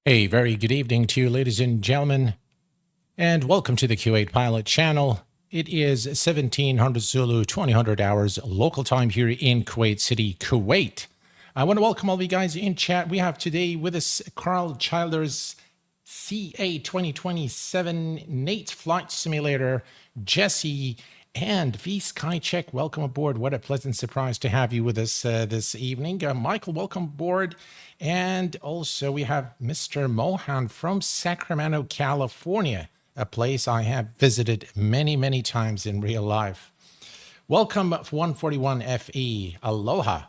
A very good evening to you, ladies and gentlemen, and welcome to the Q8 Pilot channel. It is 1700 Zulu, 2000 hours local time here in Kuwait City, Kuwait. I want to welcome all of you guys in chat. We have today with us Carl Childers, CA 2027 Nate Flight Simulator, Jesse, and V Skycheck. Welcome aboard. What a pleasant surprise to have you with us this evening. Michael, welcome aboard. And also we have Mr. Mohan from Sacramento, California, a place I have visited many, many times in real life. Welcome 141 FE. Aloha.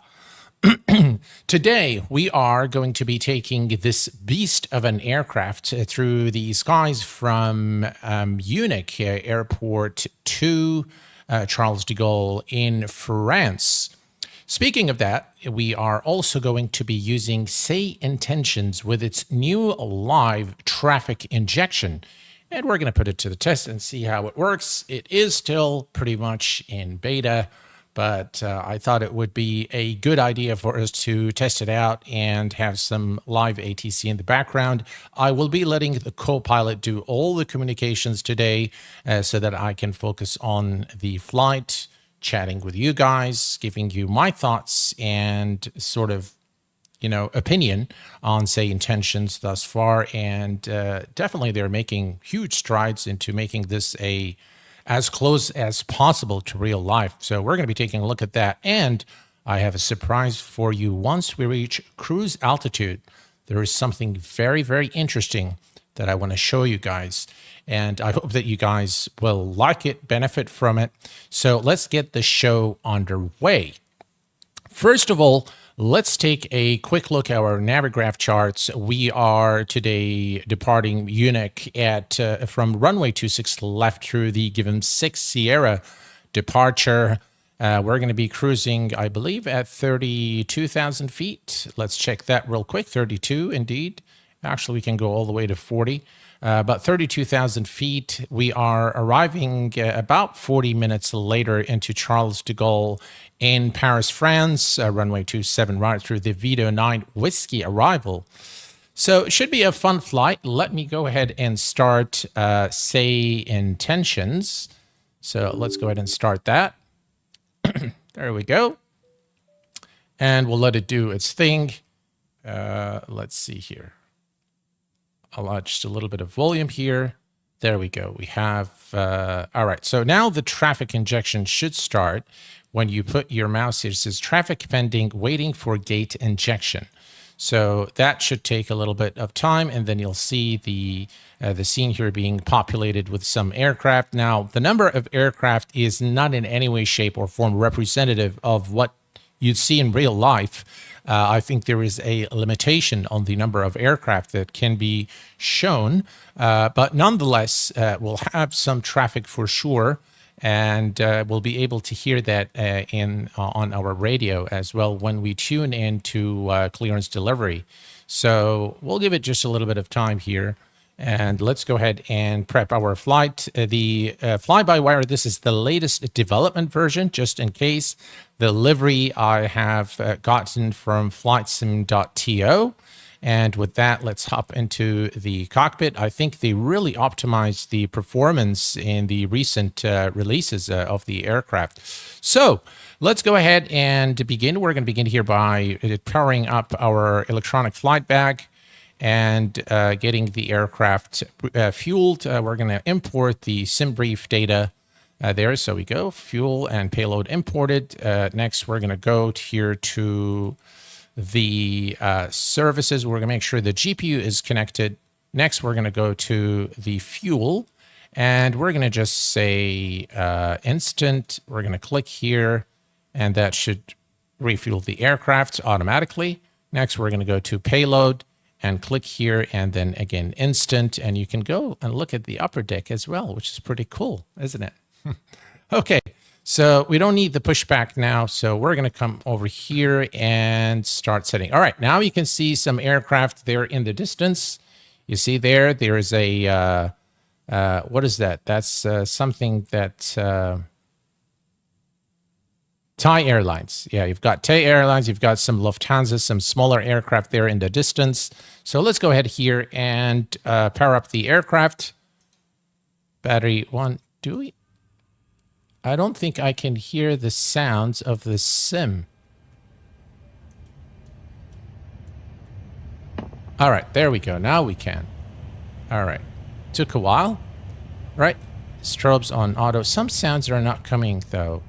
Today, we are going to be taking this beast of an aircraft through the skies from Munich Airport to Charles de Gaulle in France. Speaking of that, we are also going to be using Say Intentions with its new live traffic injection. And we're going to put it to the test and see how it works. It is still pretty much in beta, but I thought it would be a good idea for us to test it out and have some live ATC in the background. I will be letting the co-pilot do all the communications today so that I can focus on the flight, chatting with you guys, giving you my thoughts and sort of, opinion on Say Intentions thus far. And definitely they're making huge strides into making this as close as possible to real life. So we're going to be taking a look at that. And I have a surprise for you. Once we reach cruise altitude, there is something very, very interesting that I want to show you guys. And I hope that you guys will like it, benefit from it. So let's get the show underway. First of all, let's take a quick look at our Navigraph charts. We are today departing Munich at from runway 26 left through the given 6 Sierra departure. We're going to be cruising, I believe, at 32,000 feet. Let's check that real quick. 32, indeed. Actually, we can go all the way to 40. About 32,000 feet. We are arriving about 40 minutes later into Charles de Gaulle in Paris, France, runway 27 right through the Vito 9 Whiskey arrival. So it should be a fun flight. Let me go ahead and start Say Intentions. So let's go ahead and start that. There we go. And we'll let it do its thing. Let's see here. I'll add just a little bit of volume here. There we go. We have, all right. So now the traffic injection should start when you put your mouse here. It says traffic pending, waiting for gate injection. So that should take a little bit of time, and then you'll see the scene here being populated with some aircraft. Now, the number of aircraft is not in any way, shape, or form representative of what you'd see in real life. I think there is a limitation on the number of aircraft that can be shown, but nonetheless, we'll have some traffic for sure, and we'll be able to hear that on our radio as well when we tune into clearance delivery. So we'll give it just a little bit of time here. And let's go ahead and prep our flight. The fly-by-wire, this is the latest development version, just in case. The livery I have gotten from flightsim.to. And with that, let's hop into the cockpit. I think they really optimized the performance in the recent releases of the aircraft. So let's go ahead and begin. We're going to begin here by powering up our electronic flight bag and getting the aircraft fueled. We're going to import the SimBrief data there. So we go, fuel and payload imported. Next, we're going to go here to the services. We're going to make sure the GPU is connected. Next, we're going to go to the fuel, and we're going to just say instant. We're going to click here, and that should refuel the aircraft automatically. Next, we're going to go to payload and click here, and then again, instant. And you can go and look at the upper deck as well, which is pretty cool, isn't it? Okay, so we don't need the pushback now. So we're going to come over here and start setting. All right, now you can see some aircraft there in the distance. You see there is a, what is that? That's something that, Thai Airlines. Yeah, you've got Thai Airlines, you've got some Lufthansa, some smaller aircraft there in the distance. So let's go ahead here and power up the aircraft. Battery 1. Do we? I don't think I can hear the sounds of the sim. All right, there we go. Now we can. All right. Took a while. Right. Strobes on auto. Some sounds are not coming, though.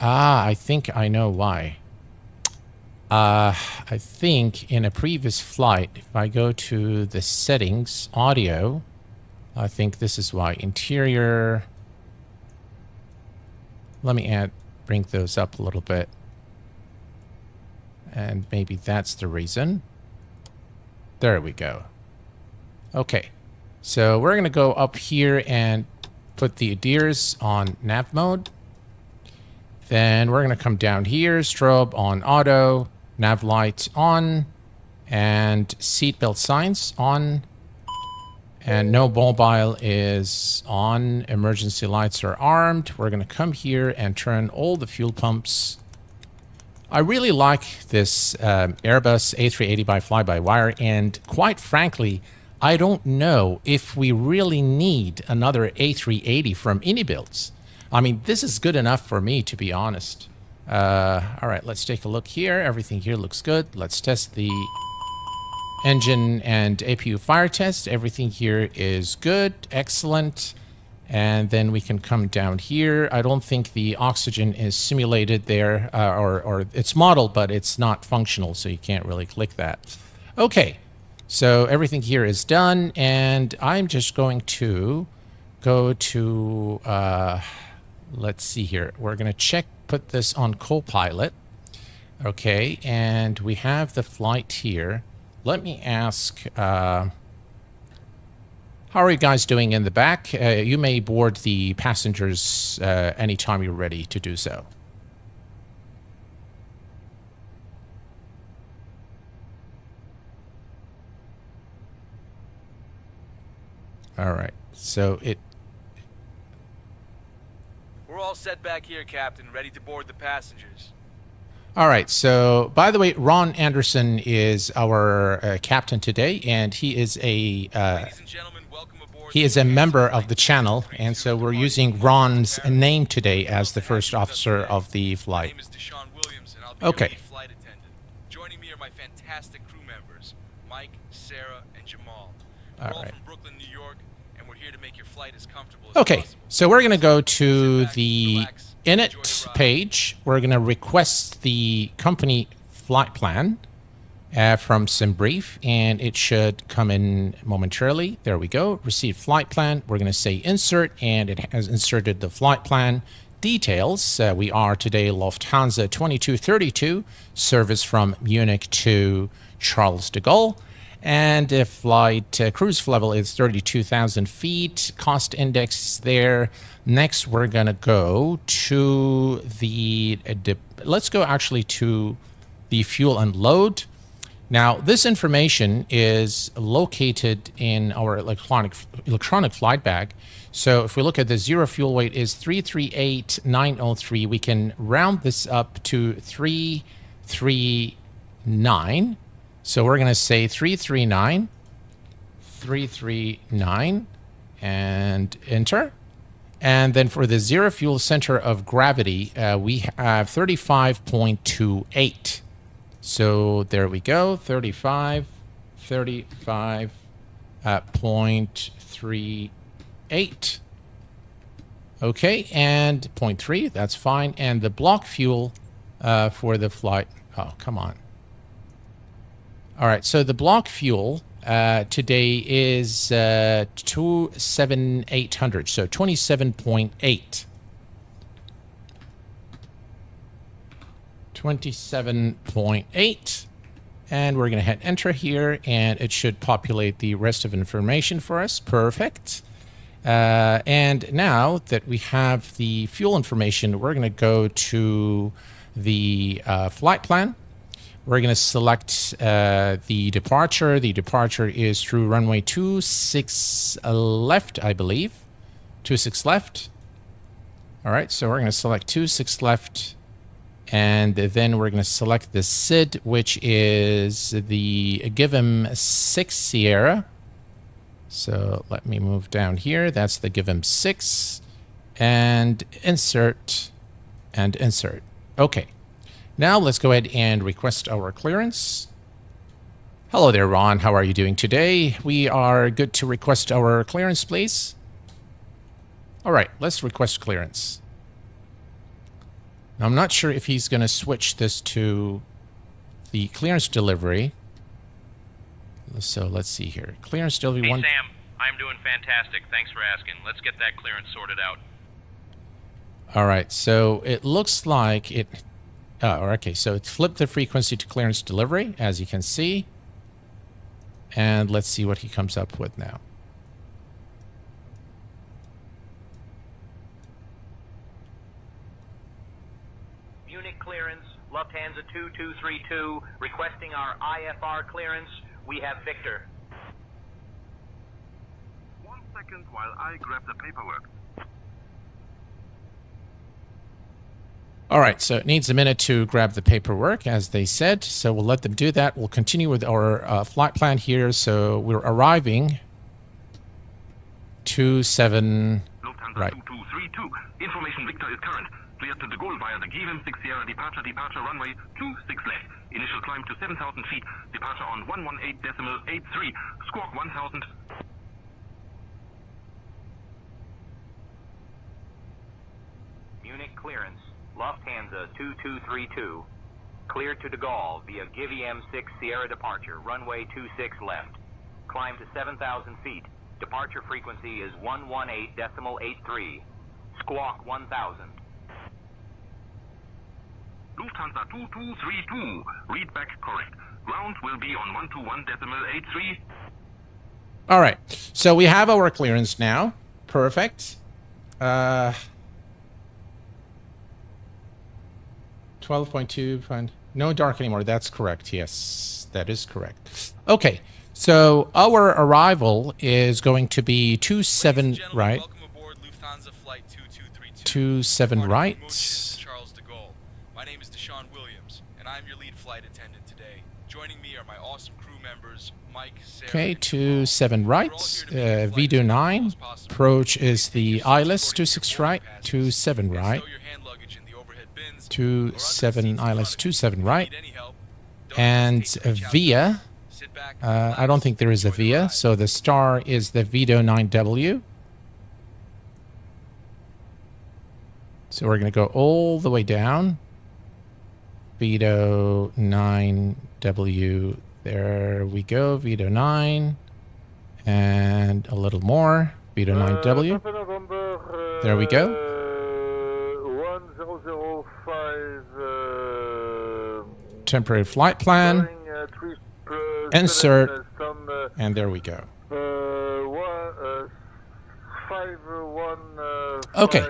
Ah, I think I know why. I think in a previous flight, if I go to the settings, audio, I think this is why. Interior. Let me bring those up a little bit. And maybe that's the reason. There we go. Okay. So we're going to go up here and put the ADIRS on nav mode. Then we're going to come down here, strobe on auto, nav lights on, and seatbelt signs on. And no mobile is on. Emergency lights are armed. We're going to come here and turn all the fuel pumps. I really like this Airbus A380 by FlyByWire, and quite frankly, I don't know if we really need another A380 from any builds. I mean, this is good enough for me, to be honest. All right, let's take a look here. Everything here looks good. Let's test the engine and APU fire test. Everything here is good, excellent. And then we can come down here. I don't think the oxygen is simulated there, or it's modeled, but it's not functional, so you can't really click that. Okay, so everything here is done, and I'm just going to go to... let's see here. We're going to put this on Copilot. Okay, and we have the flight here. Let me ask, how are you guys doing in the back? You may board the passengers anytime you're ready to do so. All right, so We're all set back here, Captain, ready to board the passengers. All right, so by the way, Ron Anderson is our captain today, and he is a Ladies and gentlemen, welcome aboard. he is a member of the channel, and so we're using Ron's name today as the first officer of the My flight. name is Deshaun Williams, and I'll be Okay. your lead flight attendant. Joining me are my fantastic crew members, Mike, Sarah, and Jamal. We're all right. from Brooklyn, New York, and we're here to make your flight as comfortable as Okay, possible. so we're going to go to the Relax, enjoy init the ride. page. We're going to request the company flight plan from SimBrief, and it should come in momentarily. There we go. Receive flight plan. We're going to say insert, and it has inserted the flight plan details. We are today Lufthansa 2232, service from Munich to Charles de Gaulle. And the flight cruise level is 32,000 feet. Cost index there. Next, we're going to go to the... let's go actually to the fuel and load. Now, this information is located in our electronic flight bag. So if we look at the zero fuel weight is 338,903. We can round this up to 339. So we're going to say 339, 339, and enter. And then for the zero fuel center of gravity, we have 35.28. So there we go, 35.38. Okay, and 0.3, that's fine. And the block fuel for the flight, oh, come on. All right, so the block fuel today is 27,800, so 27.8. 27.8. And we're going to hit enter here, and it should populate the rest of information for us. Perfect. And now that we have the fuel information, we're going to go to the flight plan. We're going to select the departure. The departure is through runway 26 left, I believe. 26 left. All right, so we're going to select 26 left. And then we're going to select the SID, which is the Give him 6 Sierra. So let me move down here. That's the Give him 6. And insert and insert. Okay. Now let's go ahead and request our clearance. Hello there, Ron. How are you doing today? We are good to request our clearance, please. All right, let's request clearance. Now, I'm not sure if he's going to switch this to the clearance delivery. So let's see here. Clearance delivery Hey, one. Sam, I'm doing fantastic. Thanks for asking. Let's get that clearance sorted out. All right, so it looks like it... Oh, okay, so it flipped the frequency to clearance delivery, as you can see. And let's see what he comes up with now. Munich clearance, Lufthansa 2232, requesting our IFR clearance. We have Victor. 1 second while I grab the paperwork. All right, so it needs a minute to grab the paperwork, as they said. So we'll let them do that. We'll continue with our flight plan here. So we're arriving 27... Lufthansa Right. 2232. Information Victor is current. Cleared to the Gaulle via the Gaulle 6 Sierra departure runway 26 left. Initial climb to 7,000 feet. Departure on 118.83. Squawk 1,000. Munich clearance, Lufthansa 2232. Cleared to de Gaulle via EDDM 6 Sierra departure, runway 26 left. Climb to 7,000 feet. Departure frequency is 118.83. Squawk 1,000. Lufthansa 2232. Read back correct. Ground will be on 121.83. All right, so we have our clearance now. Perfect. 12.2. No dark anymore. That's correct. Yes, that is correct. Okay, so our arrival is going to be 27 right. Welcome aboard Lufthansa flight 2232. 27 right. Charles de Gaulle. My name is Deshaun Williams, and I'm your lead flight attendant today. Joining me are my awesome crew members, Mike, Sarah, Okay, and 27 right. Vido 9. Approach is the ILS 26 right. 27 right. 27 ILS 27 right. And via. I don't think there is a via, so the star is the Vido 9W. So we're going to go all the way down. Vido 9W. There we go. Vido 9. And a little more. Vido 9W. There we go. 1005. Temporary flight plan. Insert. And there we go. Okay,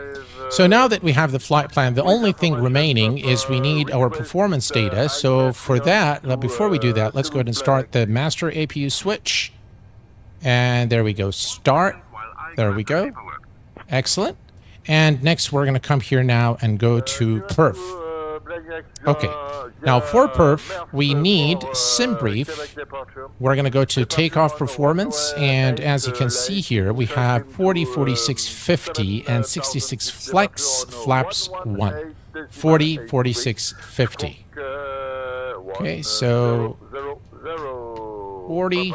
so now that we have the flight plan, the only thing remaining is we need our performance data. So for that, before we do that, let's go ahead and start the master APU switch. And there we go, start. There we go. Excellent. And next we're going to come here now and go to perf. Okay, now for perf, we need SimBrief. We're going to go to takeoff performance, and as you can see here, we have 40, 46, 50, and 66 flex flaps 1. 40, 46, 50. Okay, so 40,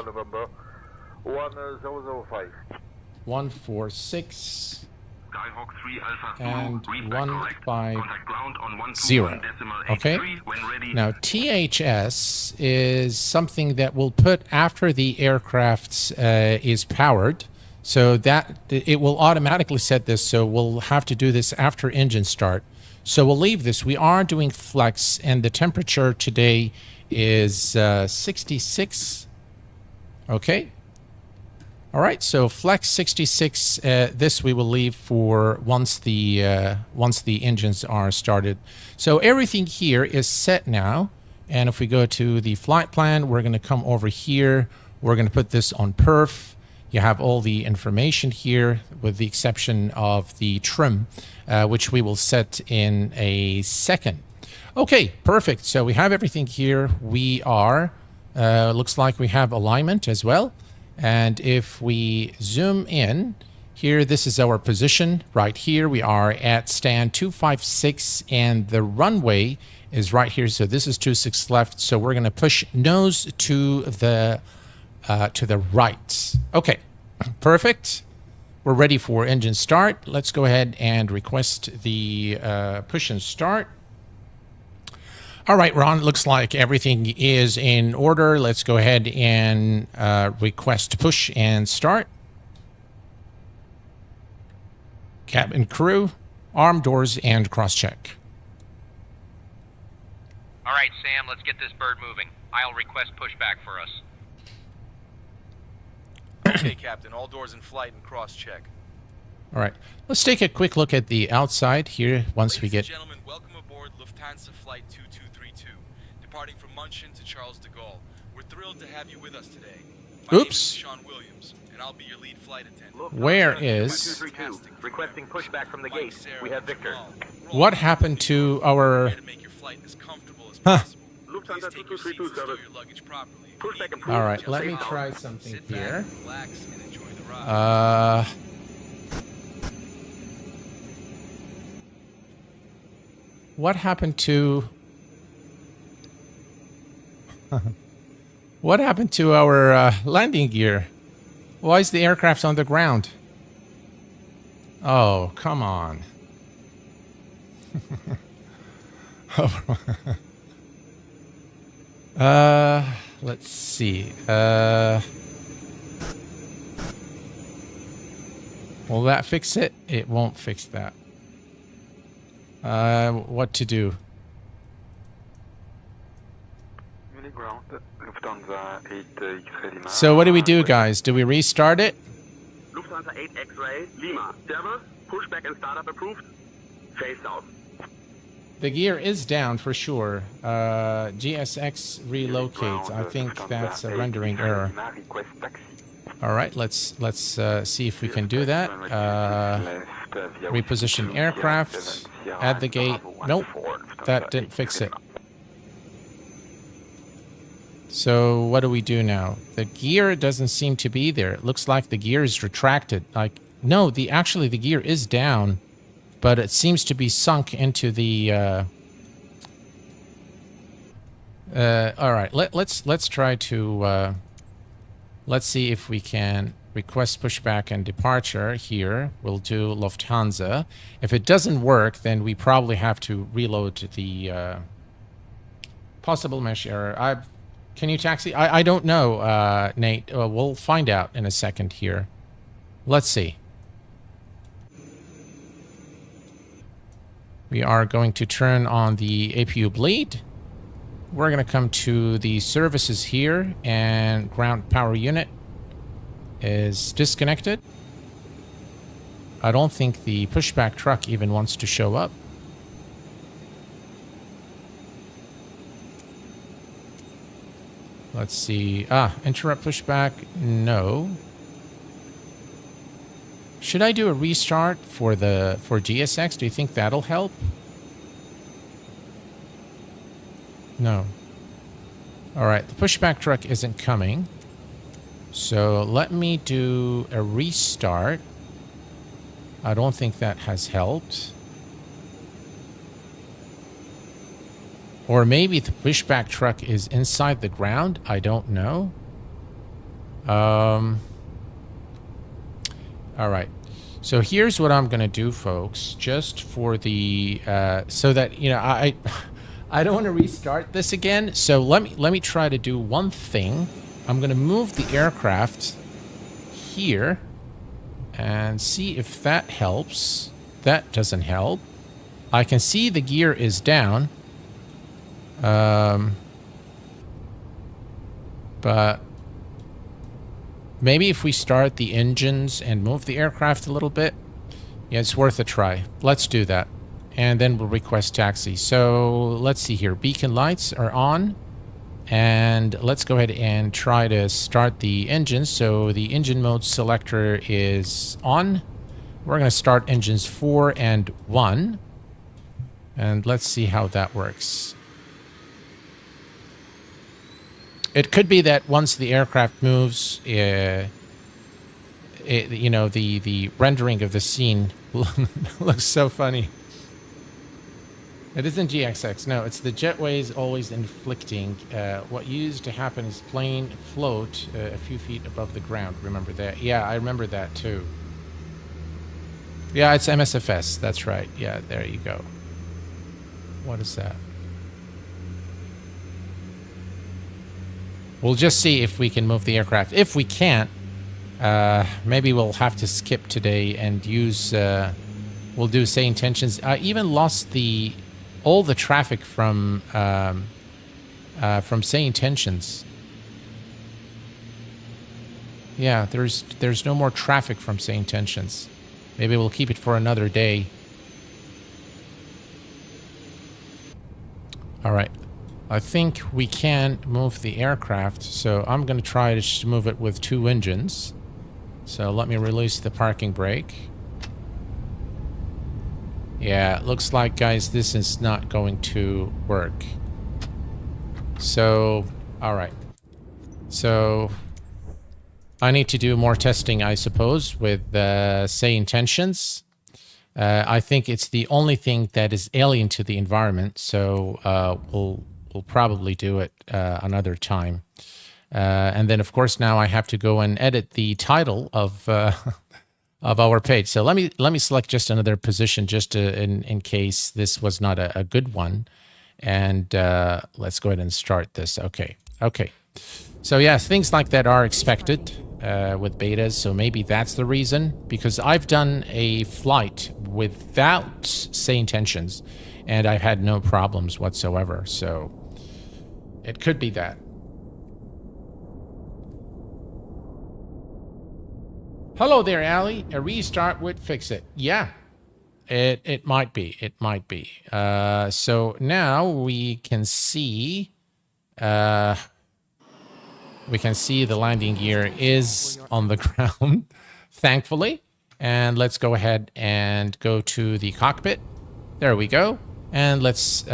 146, Skyhawk 3 Alpha and Zulu, read back correct. 150. Contact ground on 121.83 Okay. when ready. Now, THS is something that we'll put after the aircraft is powered. So that it will automatically set this. So we'll have to do this after engine start. So we'll leave this. We are doing flex, and the temperature today is 66. Okay. All right, so flex 66. This we will leave for once the engines are started. So everything here is set now. And if we go to the flight plan, we're going to come over here. We're going to put this on perf, You have all the information here with the exception of the trim, which we will set in a second. Okay, perfect. So we have everything here. We are, looks like we have alignment as well. And if we zoom in, here, this is our position right here. We are at stand 256 and the runway is right here. So this is 26 left. So we're going to push nose to the right. Okay, perfect. We're ready for engine start. Let's go ahead and request the push and start. All right, Ron, looks like everything is in order. Let's go ahead and request push and start. Cabin crew, arm doors, and cross-check. All right, Sam, let's get this bird moving. I'll request pushback for us. Okay, Captain. All doors in flight and cross-check. All right, let's take a quick look at the outside here once we get... Ladies and gentlemen, welcome aboard Lufthansa Flight 2232, departing from Munich to Charles de Gaulle. We're thrilled to have you with us today. My name is Oops. Sean Williams, and I'll be your lead flight attendant. Where is... 2232, requesting pushback from the gate. We have Victor. What happened to our... To make your flight as comfortable as Huh. possible. Please take your seats and stow your luggage properly. Pushback approved. All right, let me try something Sit back, here. relax, and enjoy the ride. What happened to... What happened to our landing gear? Why is the aircraft on the ground? Oh, come on. Let's see. Will that fix it? It won't fix that. What to do? Munich ground, Lufthansa 8X-ray. So what do we do, guys? Do we restart it? Lufthansa 8X-ray, Lima. Server, pushback and startup approved. Face south. The gear is down for sure. GSX relocates. I think that's a rendering error. All right, let's see if we can do that. Reposition aircraft at the gate. Nope, that didn't fix it. So what do we do now? The gear doesn't seem to be there. It looks like the gear is retracted. Like, no, actually the gear is down, but it seems to be sunk into the. All right, let's try to. Let's see if we can request pushback and departure here. We'll do Lufthansa. If it doesn't work, then we probably have to reload the possible mesh error. Can you taxi? I don't know, Nate. We'll find out in a second here. Let's see. We are going to turn on the APU bleed. We're going to come to the services here, and ground power unit is disconnected. I don't think the pushback truck even wants to show up. Let's see. Interrupt pushback. No. Should I do a restart for GSX? Do you think that'll help? No. All right, the pushback truck isn't coming. So let me do a restart. I don't think that has helped. Or maybe the pushback truck is inside the ground. I don't know. All right. So here's what I'm going to do, folks. Just for the... so that, you know, I don't want to restart this again. So let me try to do one thing. I'm going to move the aircraft here and see if that helps. That doesn't help. I can see the gear is down. But maybe if we start the engines and move the aircraft a little bit, yeah, it's worth a try. Let's do that. And then we'll request taxi. So let's see here. Beacon lights are on. And let's go ahead and try to start the engine. So the engine mode selector is on. We're going to start engines 4 and 1. And let's see how that works. It could be that once the aircraft moves, the rendering of the scene looks so funny. It isn't GXX. No, it's the jetways always inflicting. What used to happen is plane float a few feet above the ground. Remember that? Yeah, I remember that too. Yeah, it's MSFS. That's right. Yeah, there you go. What is that? We'll just see if we can move the aircraft. If we can't, maybe we'll have to skip today and use... we'll do say intentions. I even lost all the traffic from say intentions. Yeah, there's no more traffic from say intentions. Maybe we'll keep it for another day. All right. I think we can move the aircraft, so I'm going to try to just move it with 2 engines. So let me release the parking brake. Yeah, it looks like, guys, this is not going to work. So, all right. So, I need to do more testing, I suppose, with, say, intentions. I think it's the only thing that is alien to the environment, so we'll probably do it another time. And then, of course, now I have to go and edit the title of our page. So let me select just another position just in case this was not a good one. And let's go ahead and start this. Okay. So yeah, things like that are expected with betas. So maybe that's the reason, because I've done a flight without say intentions and I've had no problems whatsoever. So it could be that. Hello there, Ali. A restart would fix it. Yeah, it might be. It might be. So now we can see the landing gear is on the ground, thankfully. And let's go ahead and go to the cockpit. There we go. And let's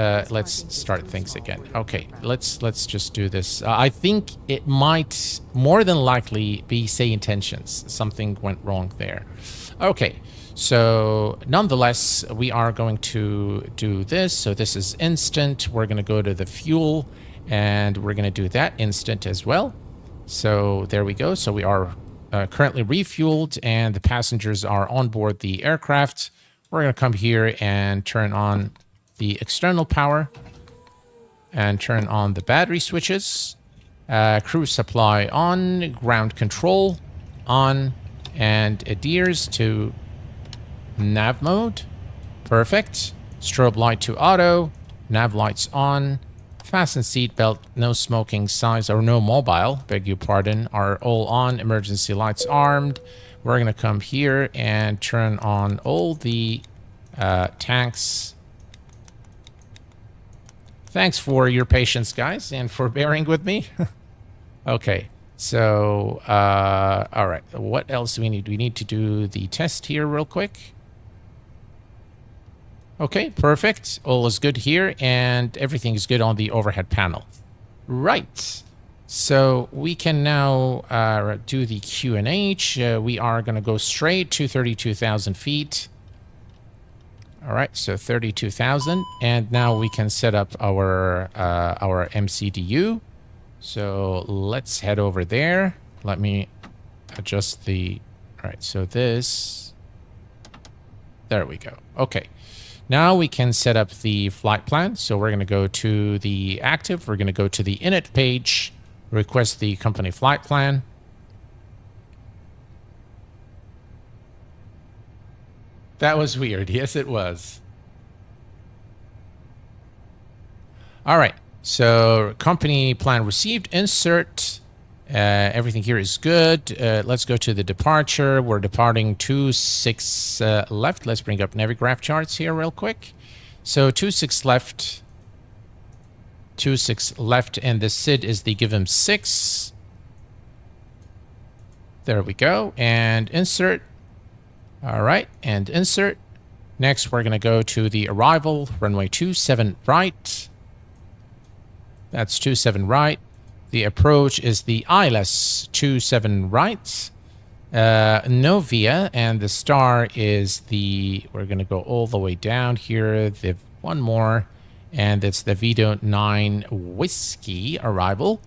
start things again. Okay, let's just do this. I think it might more than likely be say intentions. Something went wrong there. Okay, so nonetheless, we are going to do this. So this is instant. We're going to go to the fuel, and we're going to do that instant as well. So there we go. So we are currently refueled, and the passengers are on board the aircraft. We're going to come here and turn on the external power and turn on the battery switches. Crew supply on, ground control on, and adheres to nav mode. Perfect. Strobe light to auto, nav lights on, fasten seat belt, no smoking signs, or no mobile, beg your pardon, are all on, emergency lights armed. We're going to come here and turn on all the tanks. Thanks for your patience, guys, and for bearing with me. Okay, so, all right. What else do we need? We need to do the test here real quick. Okay, perfect. All is good here, and everything is good on the overhead panel. Right. So we can now do the Q&H. We are going to go straight to 32,000 feet. All right, so 32,000, and now we can set up our MCDU. So let's head over there. Let me adjust the... All right, so this... There we go. Okay. Now we can set up the flight plan. So we're going to go to the active. We're going to go to the init page, request the company flight plan. That was weird. Yes, it was. All right. So company plan received. Insert. Everything here is good. Let's go to the departure. We're departing 26 left. Let's bring up Navigraph charts here real quick. So 26 left. 26 left, and the SID is the give him 6. There we go, and insert. All right, and insert. Next, we're going to go to the arrival, runway 27 right. That's 27 right. The approach is the ILS 27 right. Novia, and the star is the, we're going to go all the way down here, the one more, and it's the Vito 9 Whiskey arrival.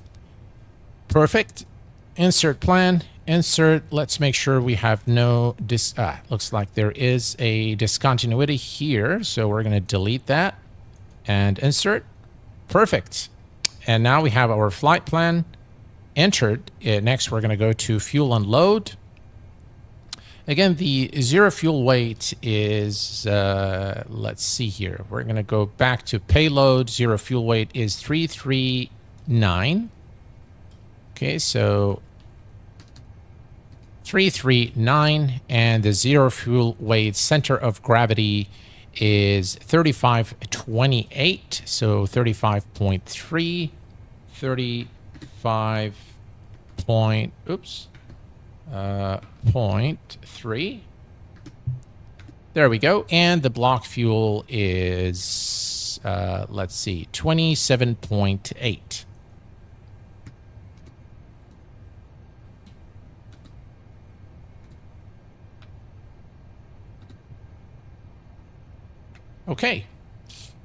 Perfect. Insert plan. Insert. Let's make sure we have no looks like there is a discontinuity here, so we're going to delete that and insert. Perfect. And now we have our flight plan entered. Next, we're going to go to fuel and load. Again, the zero fuel weight is, let's see here. We're going to go back to payload. Zero fuel weight is 339. Okay, so 339, and the zero fuel weight center of gravity is 3528, so 35.3, 35 point, oops, 0.3. There we go, and the block fuel is, let's see, 27.8. Okay,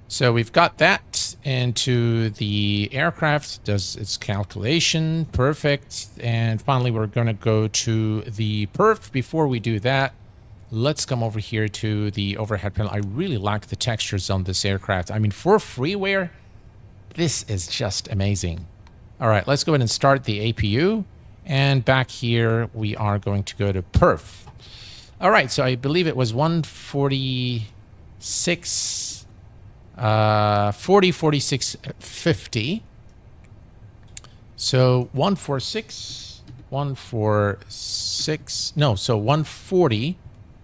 so we've got that into the aircraft, does its calculation, perfect. And finally, we're going to go to the perf. Before we do that, let's come over here to the overhead panel. I really like the textures on this aircraft. I mean, for freeware, this is just amazing. All right, let's go ahead and start the APU. And back here, we are going to go to perf. All right, so I believe it was 146, 46, 50. So 146, 146, no, so 140,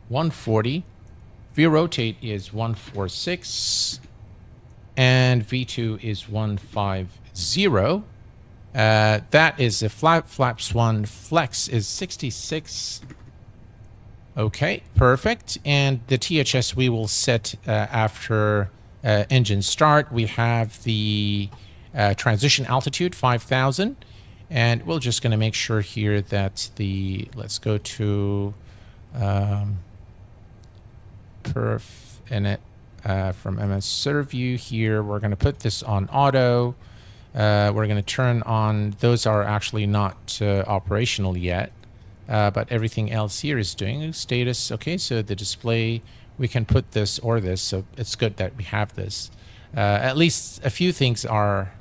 140. V-rotate is 146, and V2 is 150. That is a flaps 1. Flex is 66. Okay, perfect. And the THS we will set after engine start. We have the transition altitude 5,000, and we're just going to make sure here that the, let's go to perf init from MS Servview here. We're going to put this on auto. We're going to turn on, those are actually not operational yet. But everything else here is doing status. Okay, so the display, we can put this or this, so it's good that we have this. At least a few things are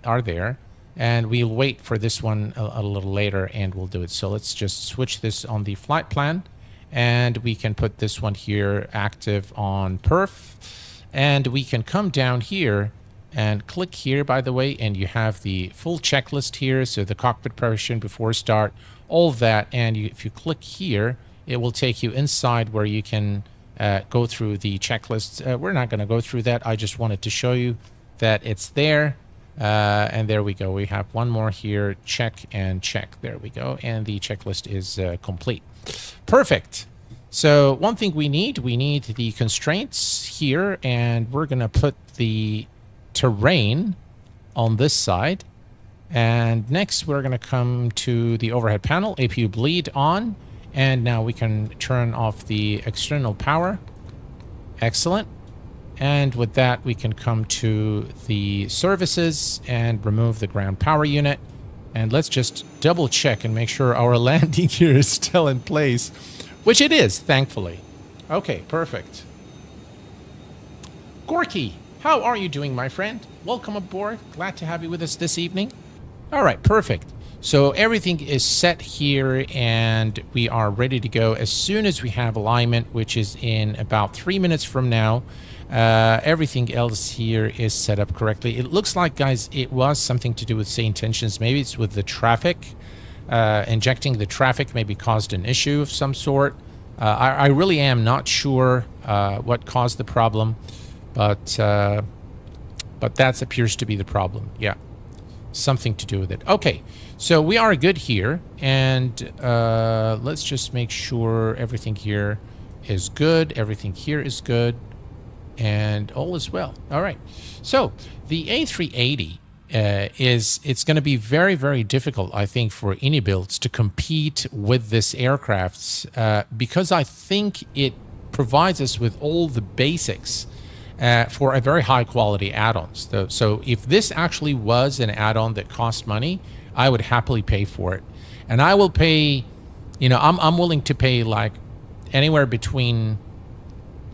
there, and we'll wait for this one a little later, and we'll do it. So let's just switch this on the flight plan, and we can put this one here active on perf, and we can come down here and click here, by the way, and you have the full checklist here. So the cockpit preparation before start, all of that, and if you click here, it will take you inside where you can go through the checklist. We're not going to go through that. I just wanted to show you that it's there. And there we go. We have one more here. Check and check. There we go. And the checklist is complete. Perfect. So one thing we need the constraints here, and we're going to put the terrain on this side. And next, we're going to come to the overhead panel, APU bleed on, and now we can turn off the external power. Excellent. And with that, we can come to the services and remove the ground power unit. And let's just double check and make sure our landing gear is still in place, which it is, thankfully. Okay, perfect. Gorky, how are you doing, my friend? Welcome aboard. Glad to have you with us this evening. All right, perfect. So everything is set here, and we are ready to go as soon as we have alignment, which is in about 3 minutes from now. Everything else here is set up correctly. It looks like, guys, it was something to do with say intentions. Maybe it's with the traffic. Injecting the traffic maybe caused an issue of some sort. I really am not sure what caused the problem, but But that appears to be the problem. Yeah, something to do with it. Okay, so we are good here. And let's just make sure everything here is good. Everything here is good. And all is well. All right. So the A380 it's going to be very, very difficult, I think, for any builds to compete with this aircraft because I think it provides us with all the basics for a very high quality add-ons. So if this actually was an add-on that cost money, I would happily pay for it. And I will pay, you know, I'm willing to pay like anywhere between,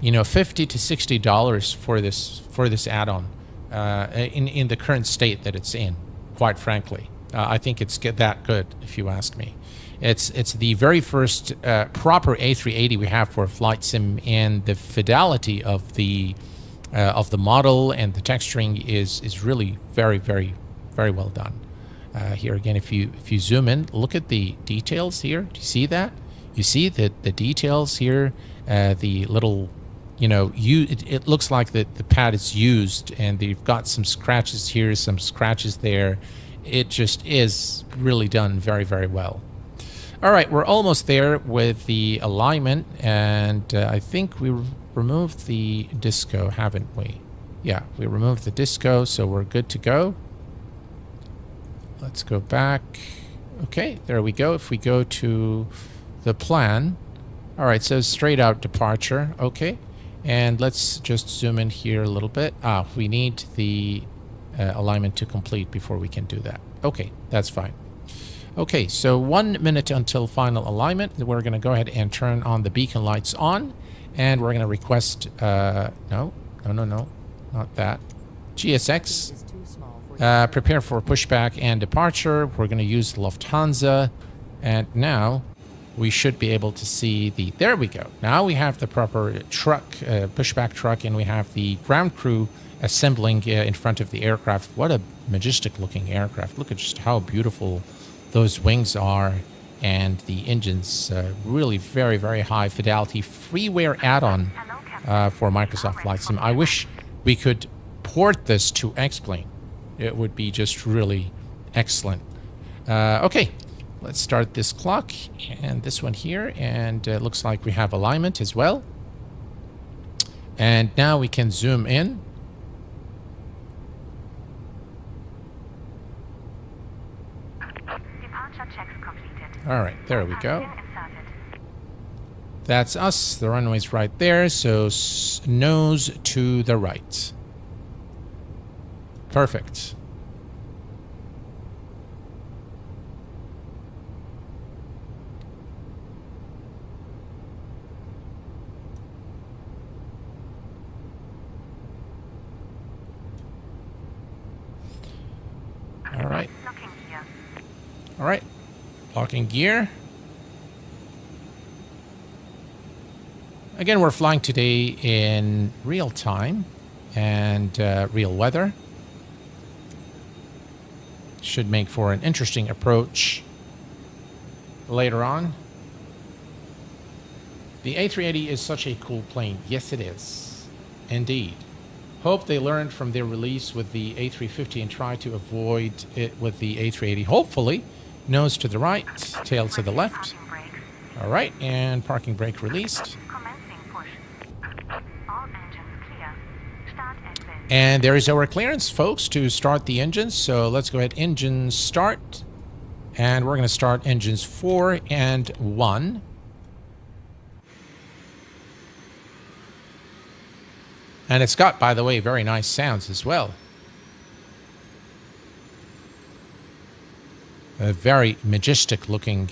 you know, $50 to $60 for this add-on. In the current state that it's in, quite frankly. I think it's that good, if you ask me. It's the very first proper A380 we have for a flight sim, and the fidelity of the model and the texturing is really very, very, very well done. Here again, if you zoom in, look at the details here. Do you see that? You see the details here, the little, you know, it looks like the pad is used, and they've got some scratches here, some scratches there. It just is really done very, very well. All right, we're almost there with the alignment, and I think we removed the disco, haven't we? Yeah, we removed the disco, so we're good to go. Let's go back. Okay, there we go. If we go to the plan. All right, so straight out departure. Okay. And let's just zoom in here a little bit. We need the alignment to complete before we can do that. Okay, that's fine. Okay, so 1 minute until final alignment. We're going to go ahead and turn on the beacon lights on. And we're going to request... no, not that. GSX. Prepare for pushback and departure. We're going to use Lufthansa. And now... we should be able to see the... there we go. Now we have the proper truck, pushback truck, and we have the ground crew assembling in front of the aircraft. What a majestic looking aircraft. Look at just how beautiful those wings are, and the engines, really very, very high fidelity. Freeware add-on for Microsoft Flight Sim. I wish we could port this to X-Plane. It would be just really excellent. Okay. Let's start this clock and this one here, and it looks like we have alignment as well. And now we can zoom in. Departure checks completed. All right, there we go. That's us. The runway's right there, so nose to the right. Perfect. All right. All right. Locking gear. Again, we're flying today in real time and real weather. Should make for an interesting approach later on. The A380 is such a cool plane. Yes, it is. Indeed. Hope they learned from their release with the A350 and try to avoid it with the A380. Hopefully. Nose to the right, tail to the left. All right, and parking brake released. And there is our clearance, folks, to start the engines. So let's go ahead, engine start. And we're going to start engines 4 and 1. And it's got, by the way, very nice sounds as well. A very majestic looking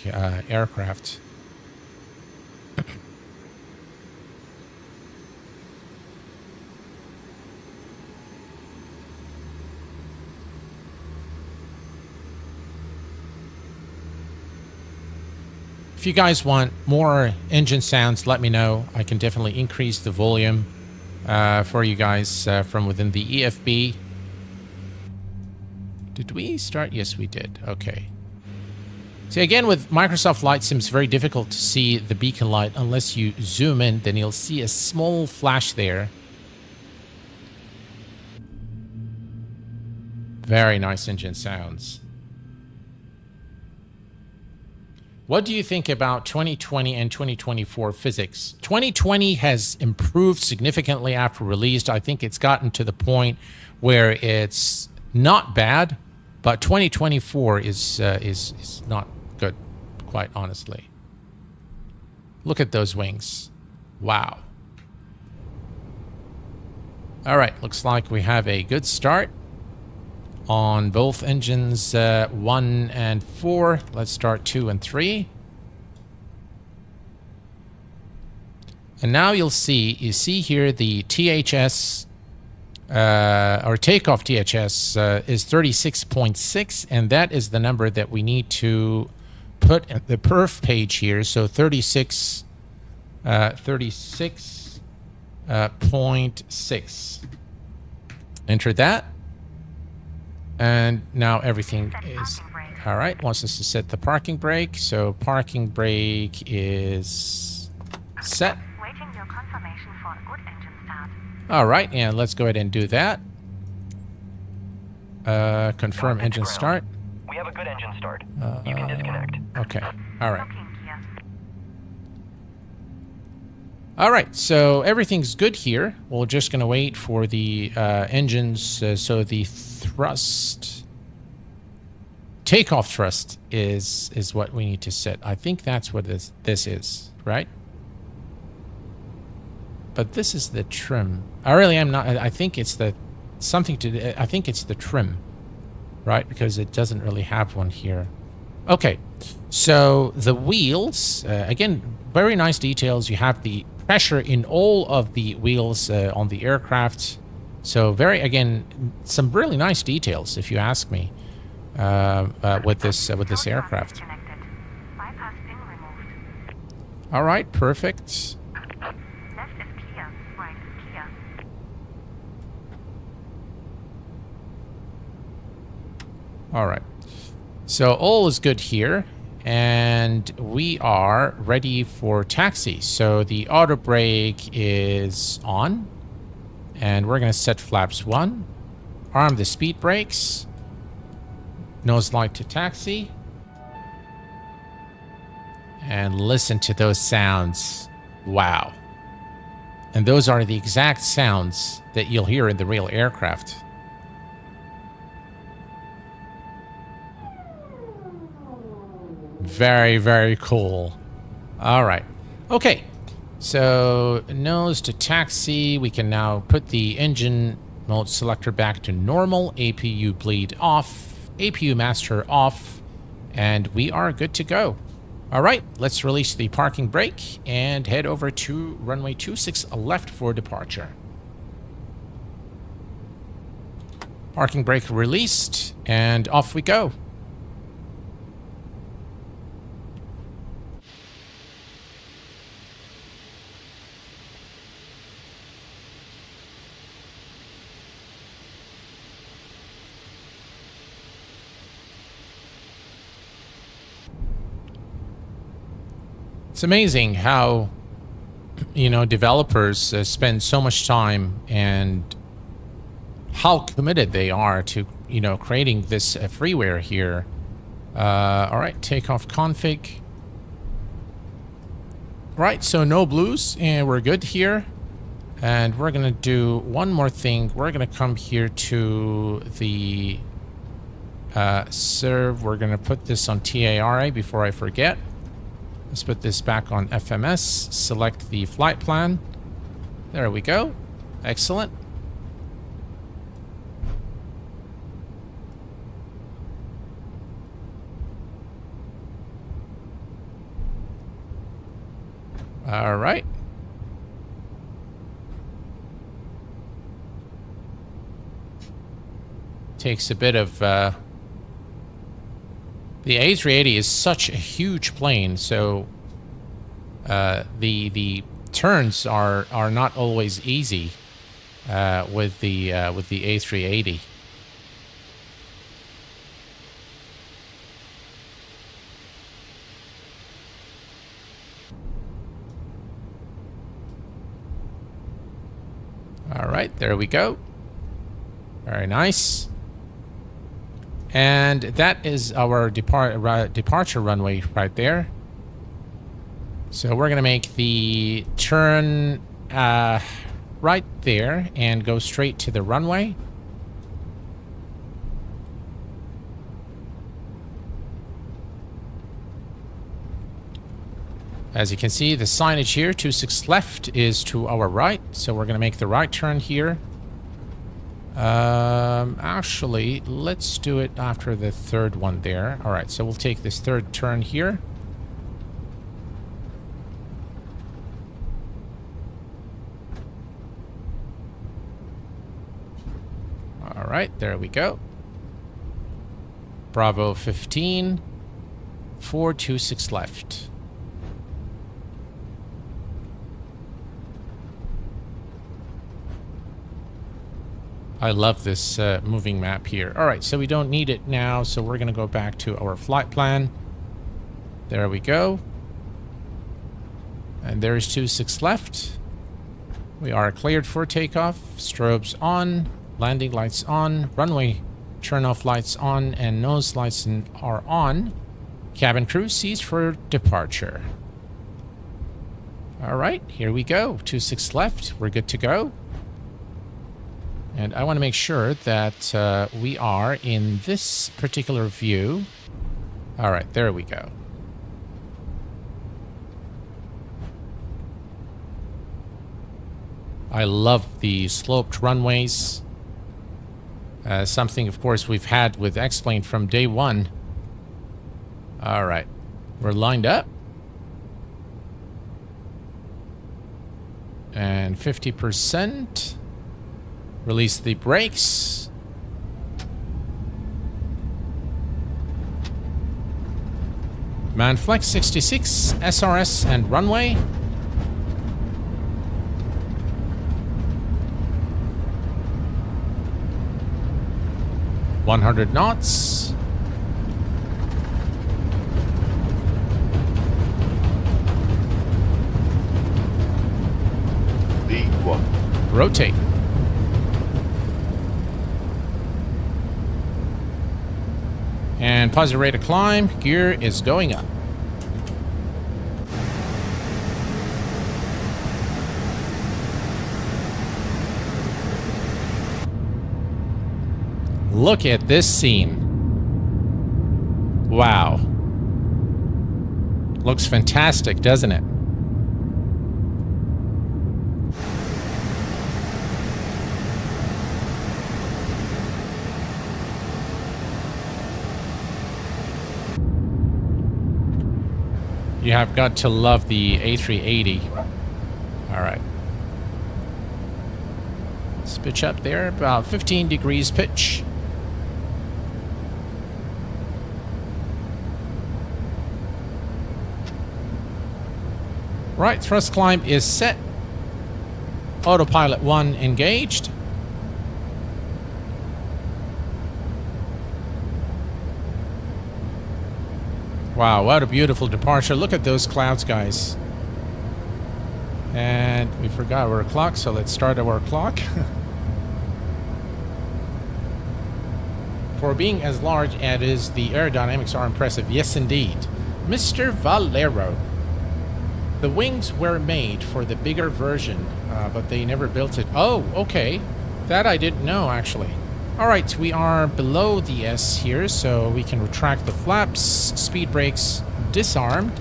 aircraft. If you guys want more engine sounds, let me know. I can definitely increase the volume for you guys from within the EFB. Did we start? Yes, we did. Okay. See, again, with Microsoft Flight Sim, it's very difficult to see the beacon light unless you zoom in. Then you'll see a small flash there. Very nice engine sounds. What do you think about 2020 and 2024 physics? 2020 has improved significantly after release. I think it's gotten to the point where it's not bad, but 2024 is not good, quite honestly. Look at those wings. Wow. All right, looks like we have a good start on both engines 1 and 4. Let's start 2 and 3. And now you see here the THS, or takeoff THS is 36.6, and that is the number that we need to put at the perf page here. So 36.6. Enter that. And now everything is all right. Wants us to set the parking brake. So parking brake is set. Waiting your confirmation for a good engine start. All right, and let's go ahead and do that. Confirm engine start. We have a good engine start. You can disconnect. Okay. All right. Looking gear. All right, so everything's good here. We're just going to wait for the engines. So the thrust, takeoff thrust is what we need to set. I think that's what this is, right? But this is the trim. I really am not. I think it's the something to. I think it's the trim, right? Because it doesn't really have one here. Okay, so the wheels again, very nice details. You have the pressure in all of the wheels on the aircraft. So again, some really nice details, if you ask me, with this aircraft. Bypass pin removed. All right, perfect. Left is clear. Right is clear. All right. So all is good here, and we are ready for taxi. So the auto brake is on, and we're going to set flaps 1. Arm the speed brakes. Nose light to taxi. And listen to those sounds. Wow. And those are the exact sounds that you'll hear in the real aircraft. Very, very cool. All right. Okay. So nose to taxi. We can now put the engine mode selector back to normal. APU bleed off. APU master off. And we are good to go. All right. Let's release the parking brake and head over to runway 26 left for departure. Parking brake released, and off we go. It's amazing how, developers spend so much time and how committed they are to, creating this freeware here. All right, takeoff config. Right, so no blues, and we're good here. And we're going to do one more thing. We're going to come here to the serve. We're going to put this on TARA before I forget. Let's put this back on FMS. Select the flight plan. There we go. Excellent. All right. Takes a bit of... The A380 is such a huge plane, so the turns are not always easy with the A380. All right, there we go. Very nice. And that is our departure runway right there. So we're going to make the turn right there and go straight to the runway. As you can see, the signage here, 26 left, is to our right. So we're going to make the right turn here. Actually, let's do it after the third one there. All right, so we'll take this third turn here. All right, there we go. Bravo 15, 426 left. I love this moving map here. All right, so we don't need it now, so we're going to go back to our flight plan. There we go. And there's 26 left. We are cleared for takeoff. Strobes on, landing lights on, runway turn-off lights on, and nose lights are on. Cabin crew seats for departure. All right, here we go. 26 left. We're good to go. And I want to make sure that we are in this particular view. All right, there we go. I love the sloped runways. Something, of course, we've had with X-Plane from day one. All right, we're lined up. And 50%. Release the brakes. Manflex 66, SRS and runway. $100 knots. Lead 1. Rotate. And positive rate of climb. Gear is going up. Look at this scene. Wow. Looks fantastic, doesn't it? You have got to love the A380. All right. Let's pitch up there, about 15 degrees pitch. Right, thrust climb is set. Autopilot 1 engaged. Wow, what a beautiful departure. Look at those clouds, guys. And we forgot our clock, so let's start our clock. For being as large as it is, the aerodynamics are impressive. Yes, indeed. Mr. Valero. The wings were made for the bigger version, but they never built it. Oh, okay. That I didn't know, actually. All right, we are below the S here, so we can retract the flaps. Speed brakes disarmed.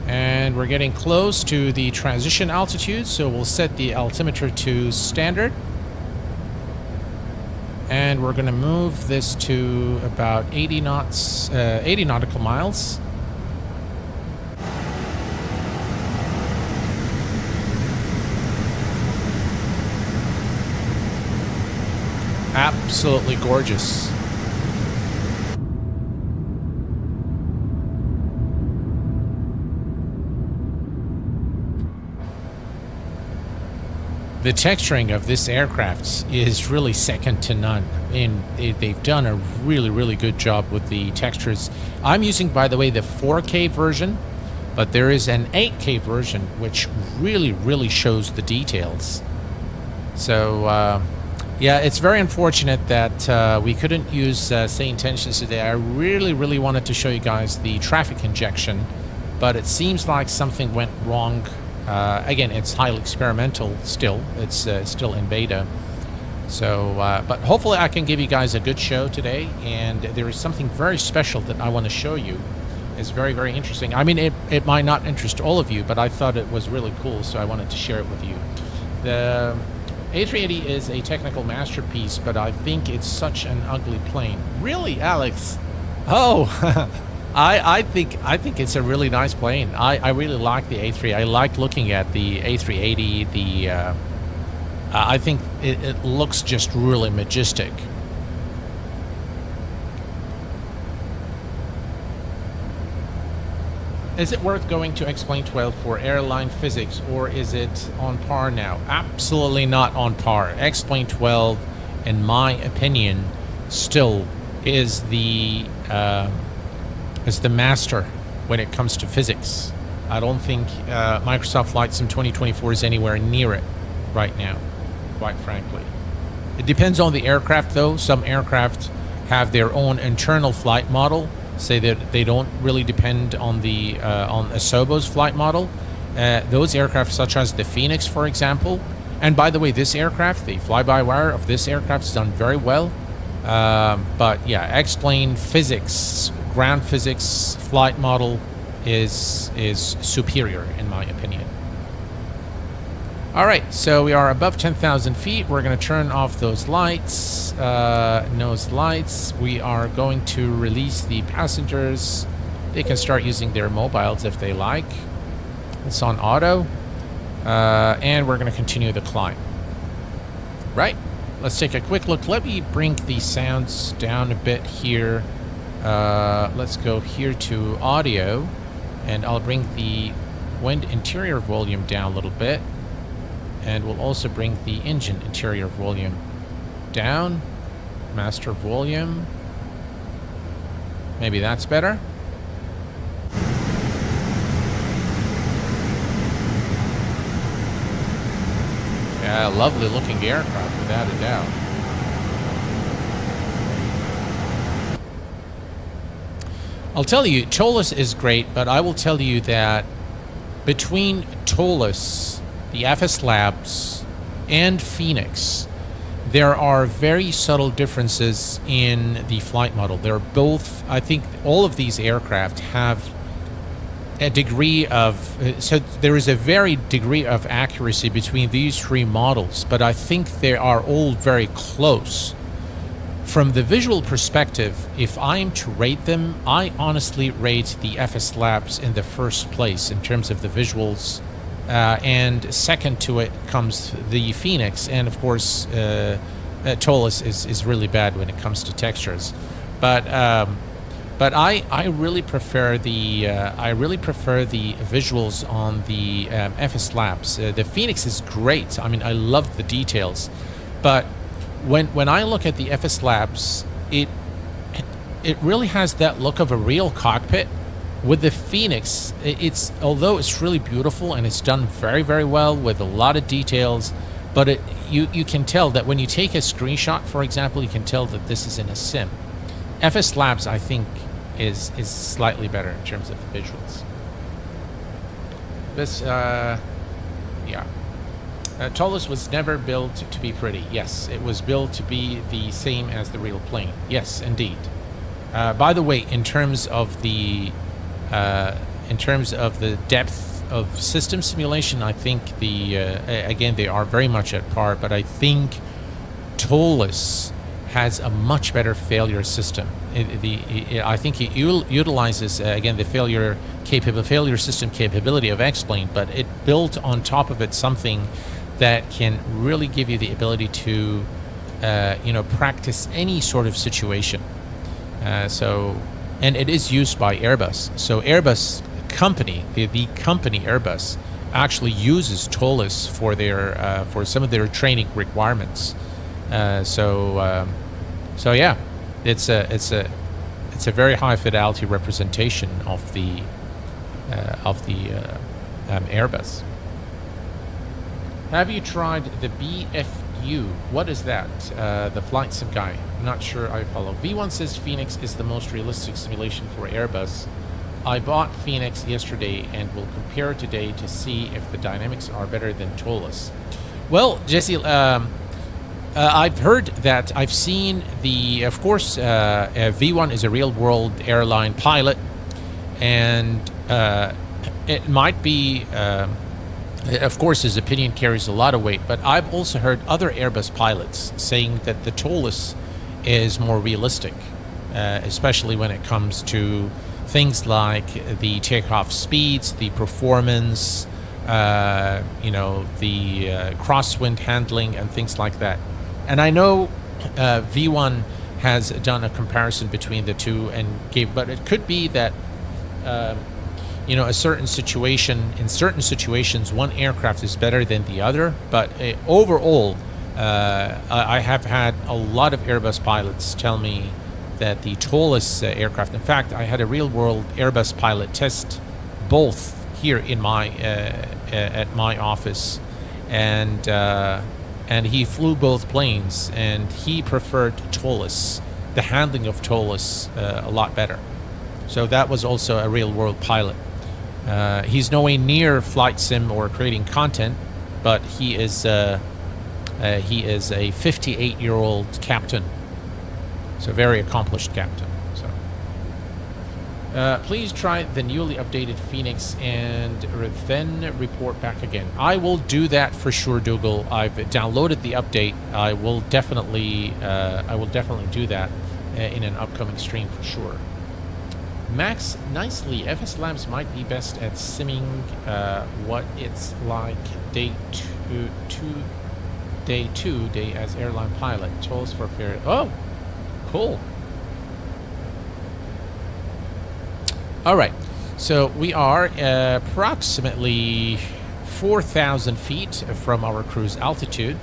And we're getting close to the transition altitude, so we'll set the altimeter to standard. And we're going to move this to about 80 knots, 80 nautical miles. Absolutely gorgeous. The texturing of this aircraft is really second to none, and they've done a really, really good job with the textures. I'm using, by the way, the 4K version, but there is an 8K version which really, really shows the details. So Yeah, it's very unfortunate that we couldn't use Say Intentions today. I really wanted to show you guys the traffic injection, but it seems like something went wrong. Again, it's highly experimental still. It's still in beta. So, but hopefully I can give you guys a good show today, and there is something very special that I want to show you. It's very interesting. I mean, it might not interest all of you, but I thought it was really cool, so I wanted to share it with you. The A380 is a technical masterpiece, but I think it's such an ugly plane. Really, Alex? Oh, I think it's a really nice plane. I really like the A3. I like looking at the A380. I think it looks just really majestic. Is it worth going to X-Plane 12 for airline physics, or is it on par now? Absolutely not on par. X-Plane 12, in my opinion, still is the master when it comes to physics. I don't think Microsoft Flight Sim 2024 is anywhere near it right now, quite frankly. It depends on the aircraft, though. Some aircraft have their own internal flight model, say that they don't really depend on the on Asobo's flight model. Those aircraft, such as the Phoenix, for example. And by the way, this aircraft, the fly-by-wire of this aircraft, is done very well. But yeah, X-Plane physics, ground physics flight model is superior in my opinion. All right, so we are above 10,000 feet. We're going to turn off those lights, nose lights. We are going to release the passengers. They can start using their mobiles if they like. It's on auto. And we're going to continue the climb. Right, let's take a quick look. Let me bring the sounds down a bit here. Let's go here to audio, and I'll bring the wind interior volume down a little bit. And we'll also bring the engine interior volume down. Master volume. Maybe that's better. Yeah, lovely looking aircraft, without a doubt. I'll tell you, Tolus is great, but I will tell you that between Tolus, the FS Labs, and Phoenix, there are very subtle differences in the flight model. They're both, I think all of these aircraft have a degree of, so there is a very degree of accuracy between these three models, but I think they are all very close. From the visual perspective, if I am to rate them, I honestly rate the FS Labs in the first place in terms of the visuals. And second to it comes the Phoenix, and of course Tolus is really bad when it comes to textures, but I really prefer the visuals on the FS Labs. The Phoenix is great. I mean, I love the details, but when I look at the FS Labs, it really has that look of a real cockpit. With the Phoenix, it's although it's really beautiful and it's done very well with a lot of details, but you can tell that when you take a screenshot, for example, you can tell that this is in a sim. FS Labs, I think, is slightly better in terms of the visuals. This, yeah. Tolus was never built to be pretty. Yes, it was built to be the same as the real plane. Yes, indeed. By the way, in terms of the depth of system simulation, I think again, they are very much at par, but I think Tolus has a much better failure system. I think it utilizes, again, the failure system capability of X-Plane, but it built on top of it something that can really give you the ability to, practice any sort of situation. And it is used by Airbus. So Airbus company, the company Airbus, actually uses Tolus for their for some of their training requirements. So yeah, it's a very high fidelity representation of the Airbus. Have you tried the BFU you. What is that? The flight sim guy. I'm not sure I follow. V1 says Phoenix is the most realistic simulation for Airbus. I bought Phoenix yesterday and will compare today to see if the dynamics are better than Tolus. Well, Jesse, I've heard that. I've seen the, of course, V1 is a real-world airline pilot, and it might be, of course, his opinion carries a lot of weight, but I've also heard other Airbus pilots saying that the Tolus is more realistic, especially when it comes to things like the takeoff speeds, the performance, the crosswind handling and things like that. And I know V1 has done a comparison between the two and but it could be that in certain situations one aircraft is better than the other, but overall I have had a lot of Airbus pilots tell me that the Tolus aircraft, in fact, I had a real-world Airbus pilot test both here in my at my office, and he flew both planes, and he preferred Tolus, the handling of Tolus, a lot better. So that was also a real-world pilot. He's nowhere near flight sim or creating content, but he is a 58-year-old captain. So very accomplished captain. So please try the newly updated Phoenix and then report back again. I will do that for sure, Dougal. I've downloaded the update. I will definitely do that in an upcoming stream for sure. Max, nicely. FS Labs might be best at simming what it's like day as airline pilot. Tolls for fair. Oh. Cool. All right, so we are approximately 4,000 feet from our cruise altitude,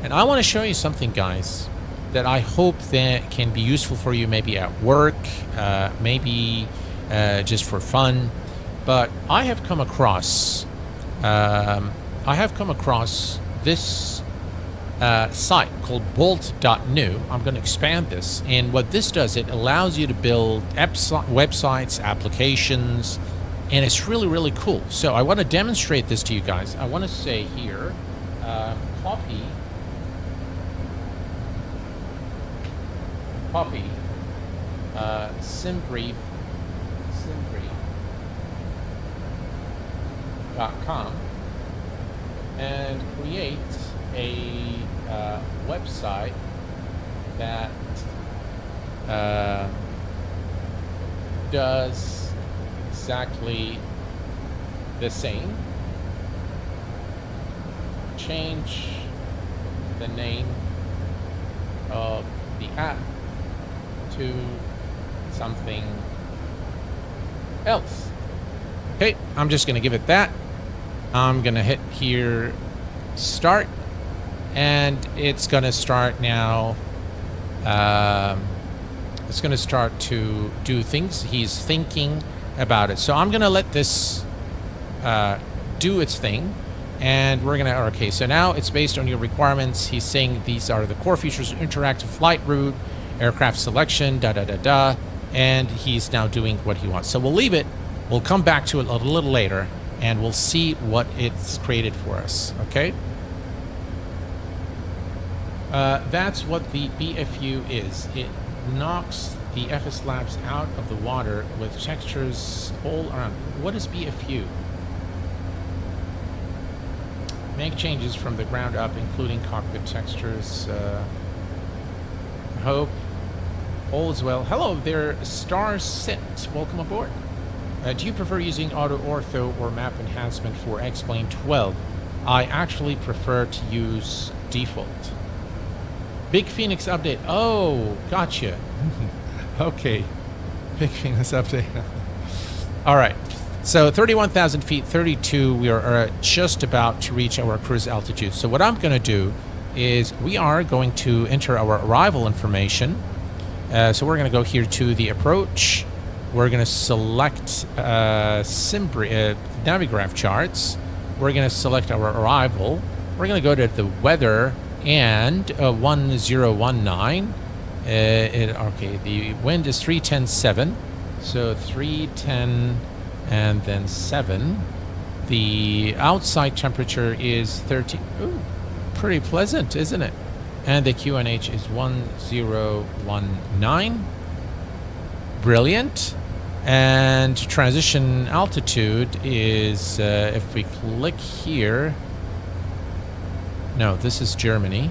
and I want to show you something, guys, that I hope that can be useful for you, maybe at work, maybe just for fun. But I have come across this site called bolt.new. I'm going to expand this, and what this does, it allows you to build websites, applications, and it's really, really cool. So I want to demonstrate this to you guys. I want to say here, copy simbrief.com and create a website that does exactly the same. Change the name of the app to something else. Okay, I'm just going to give it that. I'm going to hit here, start, and it's going to start now. It's going to start to do things. He's thinking about it. So I'm going to let this do its thing. And we're going to, okay, so now it's based on your requirements. He's saying these are the core features: interactive flight route, aircraft selection, and he's now doing what he wants. So we'll leave it. We'll come back to it a little later, and we'll see what it's created for us, okay? That's what the BFU is. It knocks the FS Labs out of the water with textures all around. What is BFU? Make changes from the ground up, including cockpit textures. Hope all is well. Hello there, Star Sit. Welcome aboard. Do you prefer using auto ortho or map enhancement for X-Plane 12? I actually prefer to use default. Big Phoenix update. Oh, gotcha. Okay. Big Phoenix update. All right. So 31,000 feet, 32, we are just about to reach our cruise altitude. So what I'm going to do is we are going to enter our arrival information. So we're going to go here to the approach. We're going to select Navigraph charts. We're going to select our arrival. We're going to go to the weather and 1019. Okay, the wind is 310.7, so 310 and then 7. The outside temperature is 30. Ooh, pretty pleasant, isn't it? And the QNH is 1019. Brilliant. And transition altitude is, if we click here, no, this is Germany.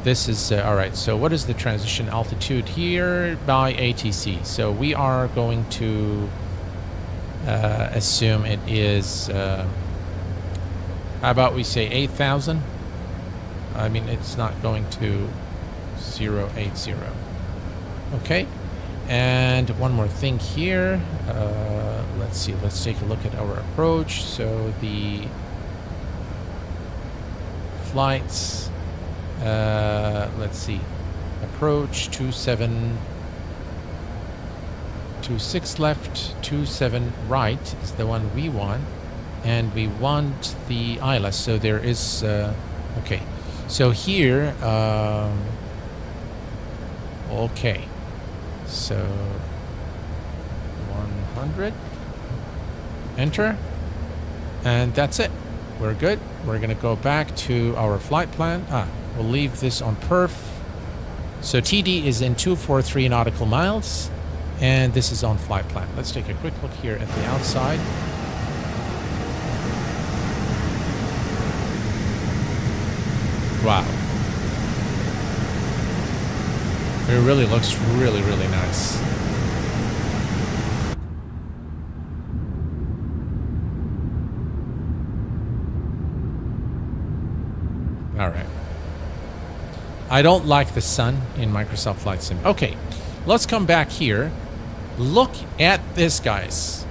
This is, all right, so what is the transition altitude here by ATC? So we are going to assume it is, how about we say 8,000? I mean, it's not going to 080. Okay, and one more thing here. Let's see, let's take a look at our approach. So the flights, let's see, approach 2726 left, 27 right is the one we want, and we want the ILS. So there is okay, so here okay, so 100, enter, and that's it. We're good. We're gonna go back to our flight plan. We'll leave this on perf. So TD is in 243 nautical miles, and this is on flight plan. Let's take a quick look here at the outside. Wow. It really looks really, really nice. All right. I don't like the sun in Microsoft Flight Sim. Okay, let's come back here. Look at this, guys.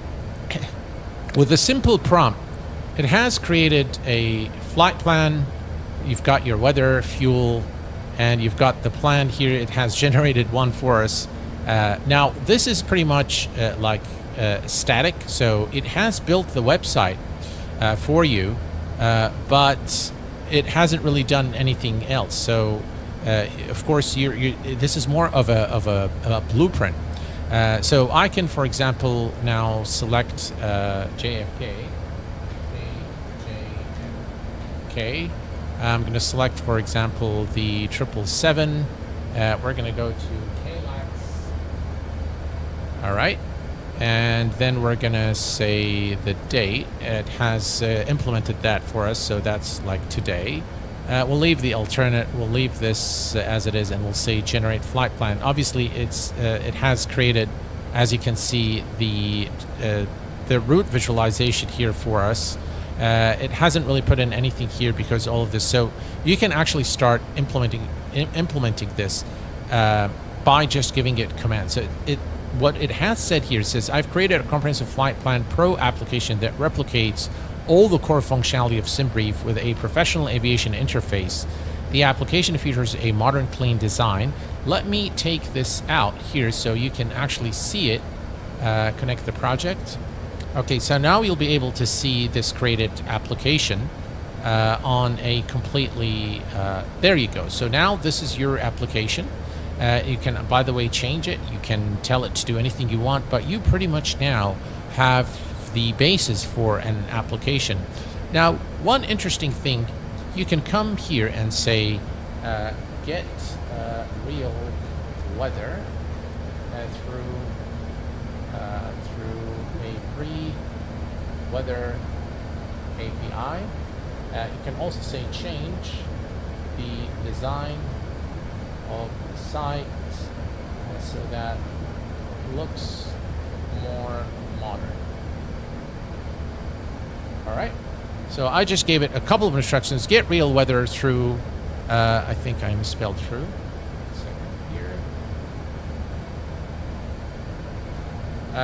With a simple prompt, it has created a flight plan. You've got your weather, fuel, and you've got the plan here. It has generated one for us. Now, this is pretty much like static, so it has built the website for you, but it hasn't really done anything else. So, of course, this is more of a blueprint. So I can, for example, now select JFK. I'm going to select, for example, the 777. We're going to go to KLAX. All right. And then we're going to say the date. It has implemented that for us, so that's like today. We'll leave the alternate. We'll leave this as it is, and we'll say generate flight plan. Obviously, it has created, as you can see, the route visualization here for us. It hasn't really put in anything here because all of this. So you can actually start implementing this by just giving it commands. So what it has said here says, I've created a comprehensive flight plan pro application that replicates all the core functionality of SimBrief with a professional aviation interface. The application features a modern, clean design. Let me take this out here so you can actually see it. Connect the project. Okay, so now you'll be able to see this created application on a completely, there you go. So now this is your application. You can, by the way, change it. You can tell it to do anything you want, but you pretty much now have the basis for an application. Now, one interesting thing, you can come here and say, get real weather through a free weather API. You can also say change the design of the site so that it looks more modern. All right, so I just gave it a couple of instructions. Get real weather through, I think I misspelled through.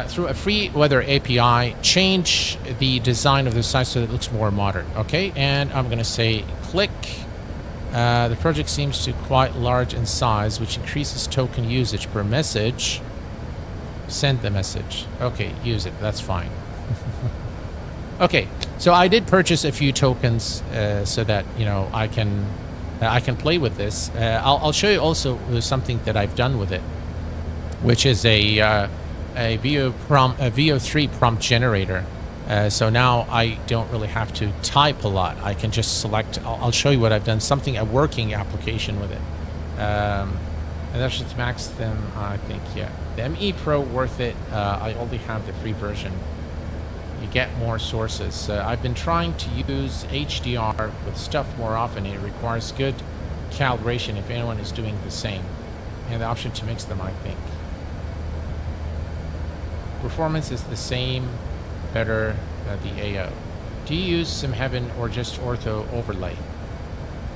Through a free weather API, change the design of the site so that it looks more modern. Okay, and I'm going to say click. The project seems to quite large in size, which increases token usage per message. Send the message. Okay, use it. That's fine. Okay, so I did purchase a few tokens so that, you know, I can I can play with this. I'll show you also something that I've done with it, which is a VO3 prompt generator. So now I don't really have to type a lot. I can just select. I'll show you what I've done. A working application with it. And that should max them, I think. Yeah, the ME Pro worth it. I only have the free version. You get more sources. I've been trying to use HDR with stuff more often. It requires good calibration if anyone is doing the same, and the option to mix them, I think. Performance is the same, better the AO. Do you use SimHeaven or just Ortho overlay?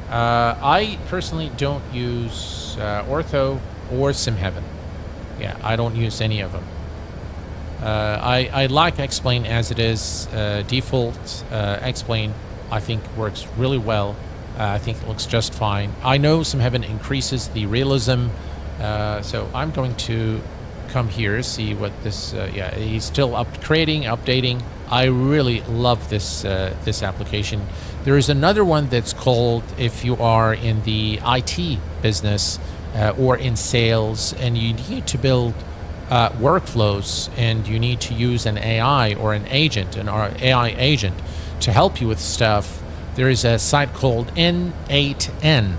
I personally don't use Ortho or SimHeaven. Yeah, I don't use any of them. I like X-Plane as it is. Default X-Plane, I think, works really well. I think it looks just fine. I know SimHeaven increases the realism, so I'm going to come here, see what this. Yeah, he's still updating. I really love this this application. There is another one that's called, if you are in the IT business or in sales, and you need to build workflows, and you need to use an AI or an agent, an AI agent, to help you with stuff. There is a site called N8N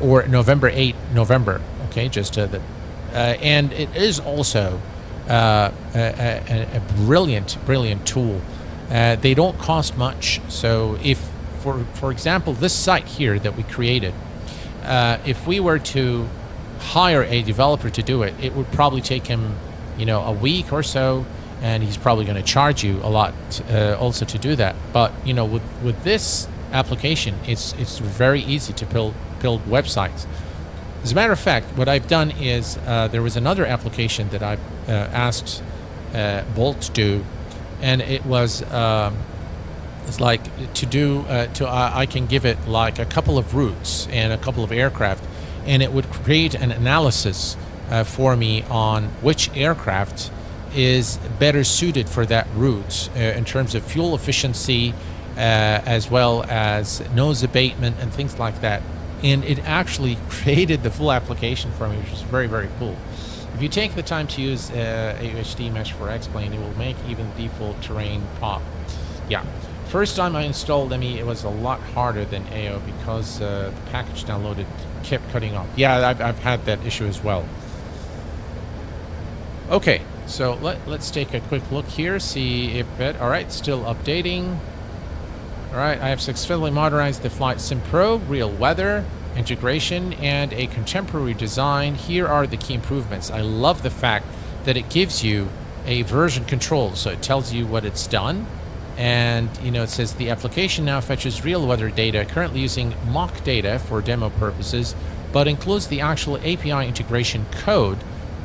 or November 8 November. Okay, just and it is also a brilliant tool. They don't cost much. So if, for example, this site here that we created, if we were to hire a developer to do it, it would probably take him, a week or so, and he's probably going to charge you a lot also to do that. But with this application, it's very easy to build websites. As a matter of fact, what I've done is there was another application that I've asked Bolt to do, and it was it's like to do I can give it like a couple of routes and a couple of aircraft, and it would create an analysis for me on which aircraft is better suited for that route in terms of fuel efficiency, as well as nose abatement and things like that. And it actually created the full application for me, which is very, very cool. If you take the time to use AHD Mesh for X-Plane, it will make even default terrain pop. Yeah. First time I installed ME, it was a lot harder than AO because the package downloaded kept cutting off. Yeah, I've had that issue as well. Okay, so let's take a quick look here, see if it... Alright, still updating. Alright, I have successfully modernized the Flight Sim Pro, real weather, integration, and a contemporary design. Here are the key improvements. I love the fact that it gives you a version control, so it tells you what it's done. And, it says the application now fetches real weather data, currently using mock data for demo purposes, but includes the actual API integration code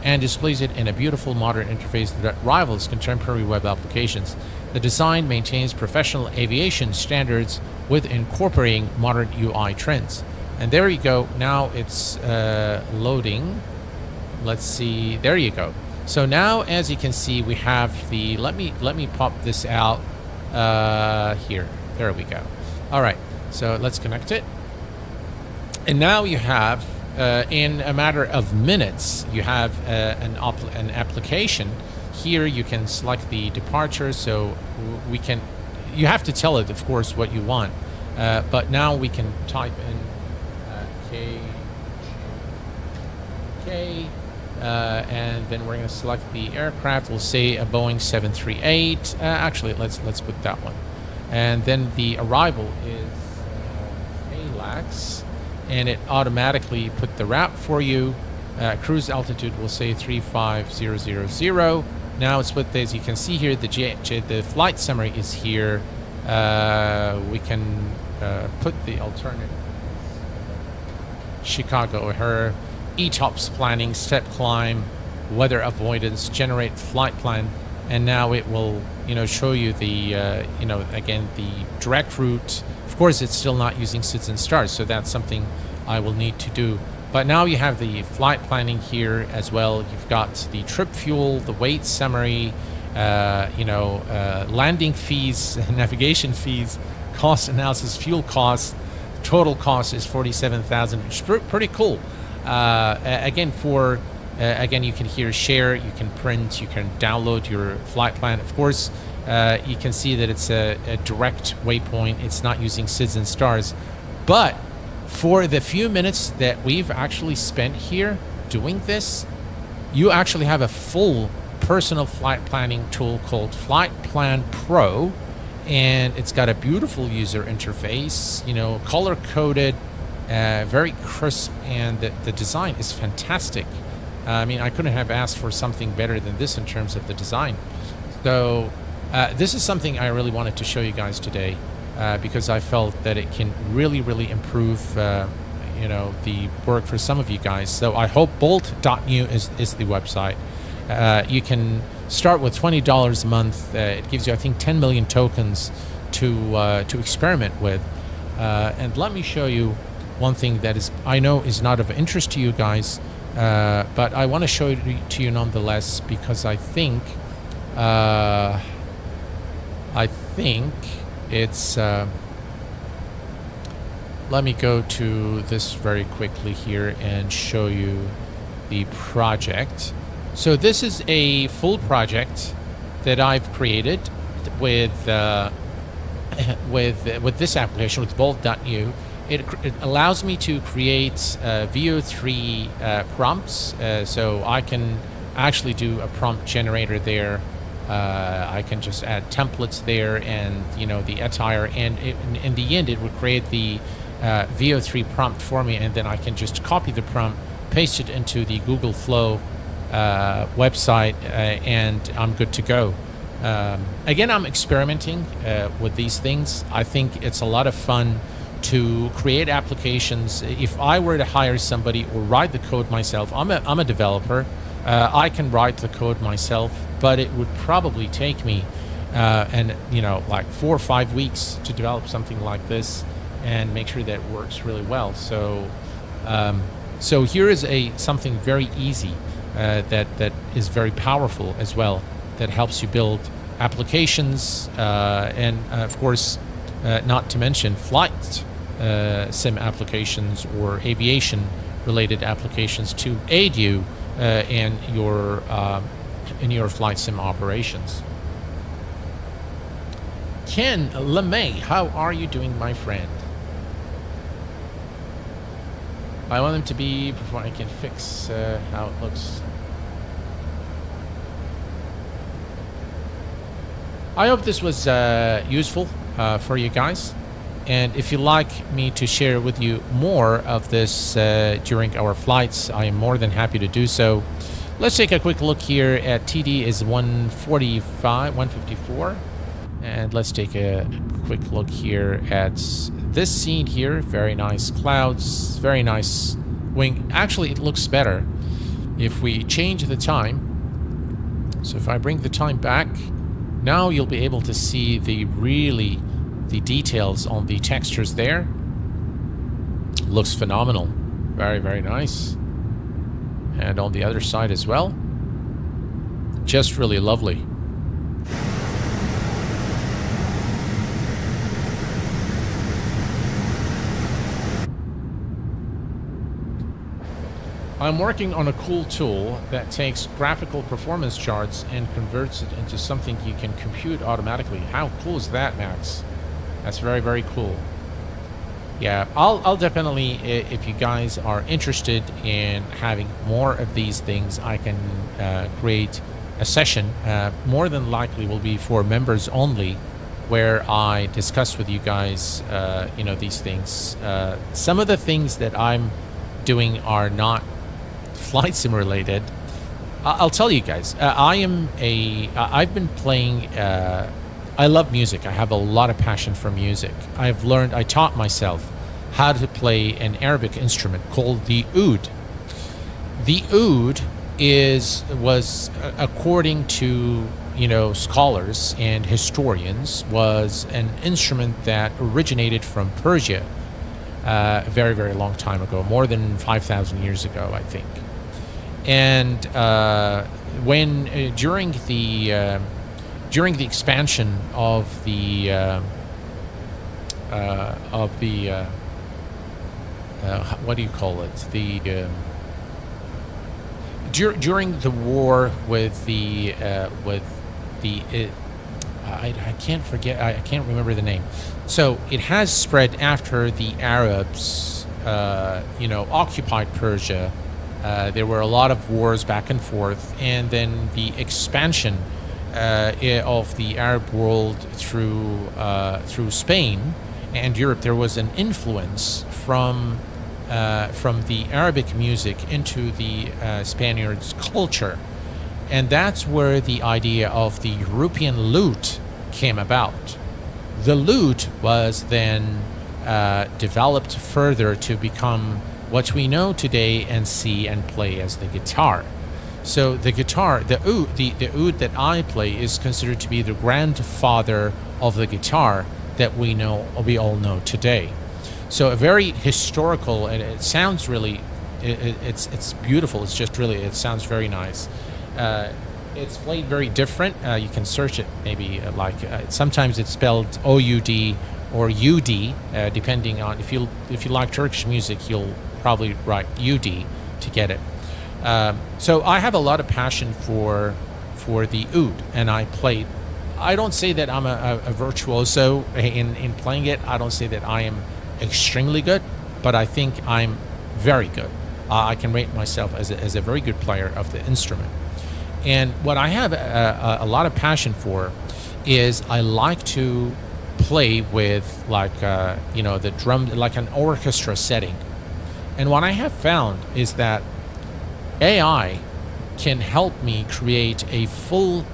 and displays it in a beautiful modern interface that rivals contemporary web applications. The design maintains professional aviation standards with incorporating modern UI trends. And there you go. Now it's loading. Let's see. There you go. So now, as you can see, we have the... Let me pop this out here. There we go. All right. So let's connect it. And now you have, in a matter of minutes, you have an application. Here you can select the departure, so we can... You have to tell it, of course, what you want. But now we can type in K, and then we're going to select the aircraft. We'll say a Boeing 738. Actually, let's put that one. And then the arrival is ALAX, and it automatically put the route for you. Cruise altitude will say 35000. Now it's put, as you can see here, the flight summary is here. We can put the alternate Chicago O'Hare, ETOPS planning, step climb, weather avoidance, generate flight plan, and now it will, show you the, again, the direct route. Of course, it's still not using SIDS and stars, so that's something I will need to do. But now you have the flight planning here as well. You've got the trip fuel, the weight summary, landing fees, navigation fees, cost analysis, fuel costs, total cost is 47,000, which is pretty cool. Again, you can here share, you can print, you can download your flight plan. Of course, you can see that it's a direct waypoint. It's not using SIDS and stars. But for the few minutes that we've actually spent here doing this, you actually have a full personal flight planning tool called Flight Plan Pro. And it's got a beautiful user interface, you know, color-coded, very crisp, and the design is fantastic. I mean, I couldn't have asked for something better than this in terms of the design. So this is something I really wanted to show you guys today because I felt that it can really, really improve, you know, the work for some of you guys. So I hope bolt.new is the website. You can start with $20 a month. It gives you, I think, 10 million tokens to experiment with. And let me show you one thing that is, I know, is not of interest to you guys, but I want to show it to you nonetheless because I think it's. Let me go to this very quickly here and show you the project. So this is a full project that I've created with this application, with Bolt.new. It allows me to create VO3 prompts, so I can actually do a prompt generator there. I can just add templates there, and you know, the attire, and in the end, it would create the VO3 prompt for me, and then I can just copy the prompt, paste it into the Google Flow website, and I'm good to go. Again, I'm experimenting with these things. I think it's a lot of fun to create applications. If I were to hire somebody or write the code myself, I'm a developer. I can write the code myself, but it would probably take me and you know, like 4 or 5 weeks to develop something like this and make sure that it works really well. So so here is something very easy that is very powerful as well, that helps you build applications and of course not to mention flight sim applications or aviation related applications to aid you in your flight sim operations. Ken LeMay, how are you doing, my friend? I want them to be before I can fix how it looks. I hope this was useful for you guys, and if you'd like me to share with you more of this during our flights, I am more than happy to do so. Let's take a quick look here at TD is 154, and let's take a quick look here at this scene here. Very nice clouds, very nice wing. Actually, it looks better if we change the time. So if I bring the time back, now you'll be able to see the details on the textures there. Looks phenomenal. Very, very nice. And on the other side as well. Just really lovely. I'm working on a cool tool that takes graphical performance charts and converts it into something you can compute automatically. How cool is that, Max? That's very, very cool. Yeah, I'll definitely, if you guys are interested in having more of these things, I can create a session. More than likely will be for members only, where I discuss with you guys, you know, these things. Some of the things that I'm doing are not flight sim related. I'll tell you guys, I've been playing, I love music. I have a lot of passion for music. I taught myself how to play an Arabic instrument called the oud. The oud was according to, you know, scholars and historians, was an instrument that originated from Persia a very, very long time ago, more than 5,000 years ago, I think. And when during the expansion of the what do you call it? The during the war with the I can't forget. I can't remember the name. So it has spread after the Arabs, occupied Persia. There were a lot of wars back and forth, and then the expansion of the Arab world through Spain and Europe. There was an influence from the Arabic music into the Spaniards' culture. And that's where the idea of the European lute came about. The lute was then developed further to become what we know today and see and play as the guitar. So the guitar, the oud that I play is considered to be the grandfather of the guitar that we all know today. So a very historical, and it sounds really, it's beautiful. It's just really, it sounds very nice. It's played very different. You can search it maybe sometimes it's spelled O-U-D or U-D, depending on if you like Turkish music, you'll probably write U-D to get it. So I have a lot of passion for the oud, and I play. I don't say that I'm a virtuoso in playing it. I don't say that I am extremely good, but I think I'm very good. I can rate myself as a very good player of the instrument. And what I have a lot of passion for is I like to play with the drum, like an orchestra setting. And what I have found is that AI can help me create a full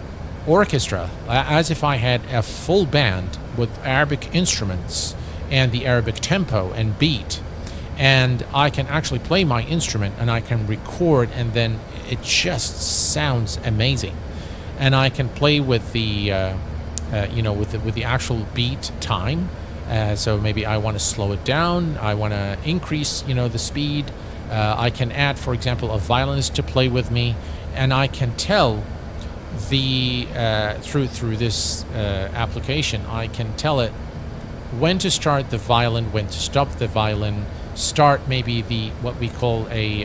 orchestra, as if I had a full band with Arabic instruments and the Arabic tempo and beat. And I can actually play my instrument and I can record, and then it just sounds amazing. And I can play with the with the actual beat time. So maybe I want to slow it down, I want to increase the speed. I can add, for example, a violinist to play with me, and I can tell through this application, I can tell it when to start the violin, when to stop the violin. Start maybe what we call a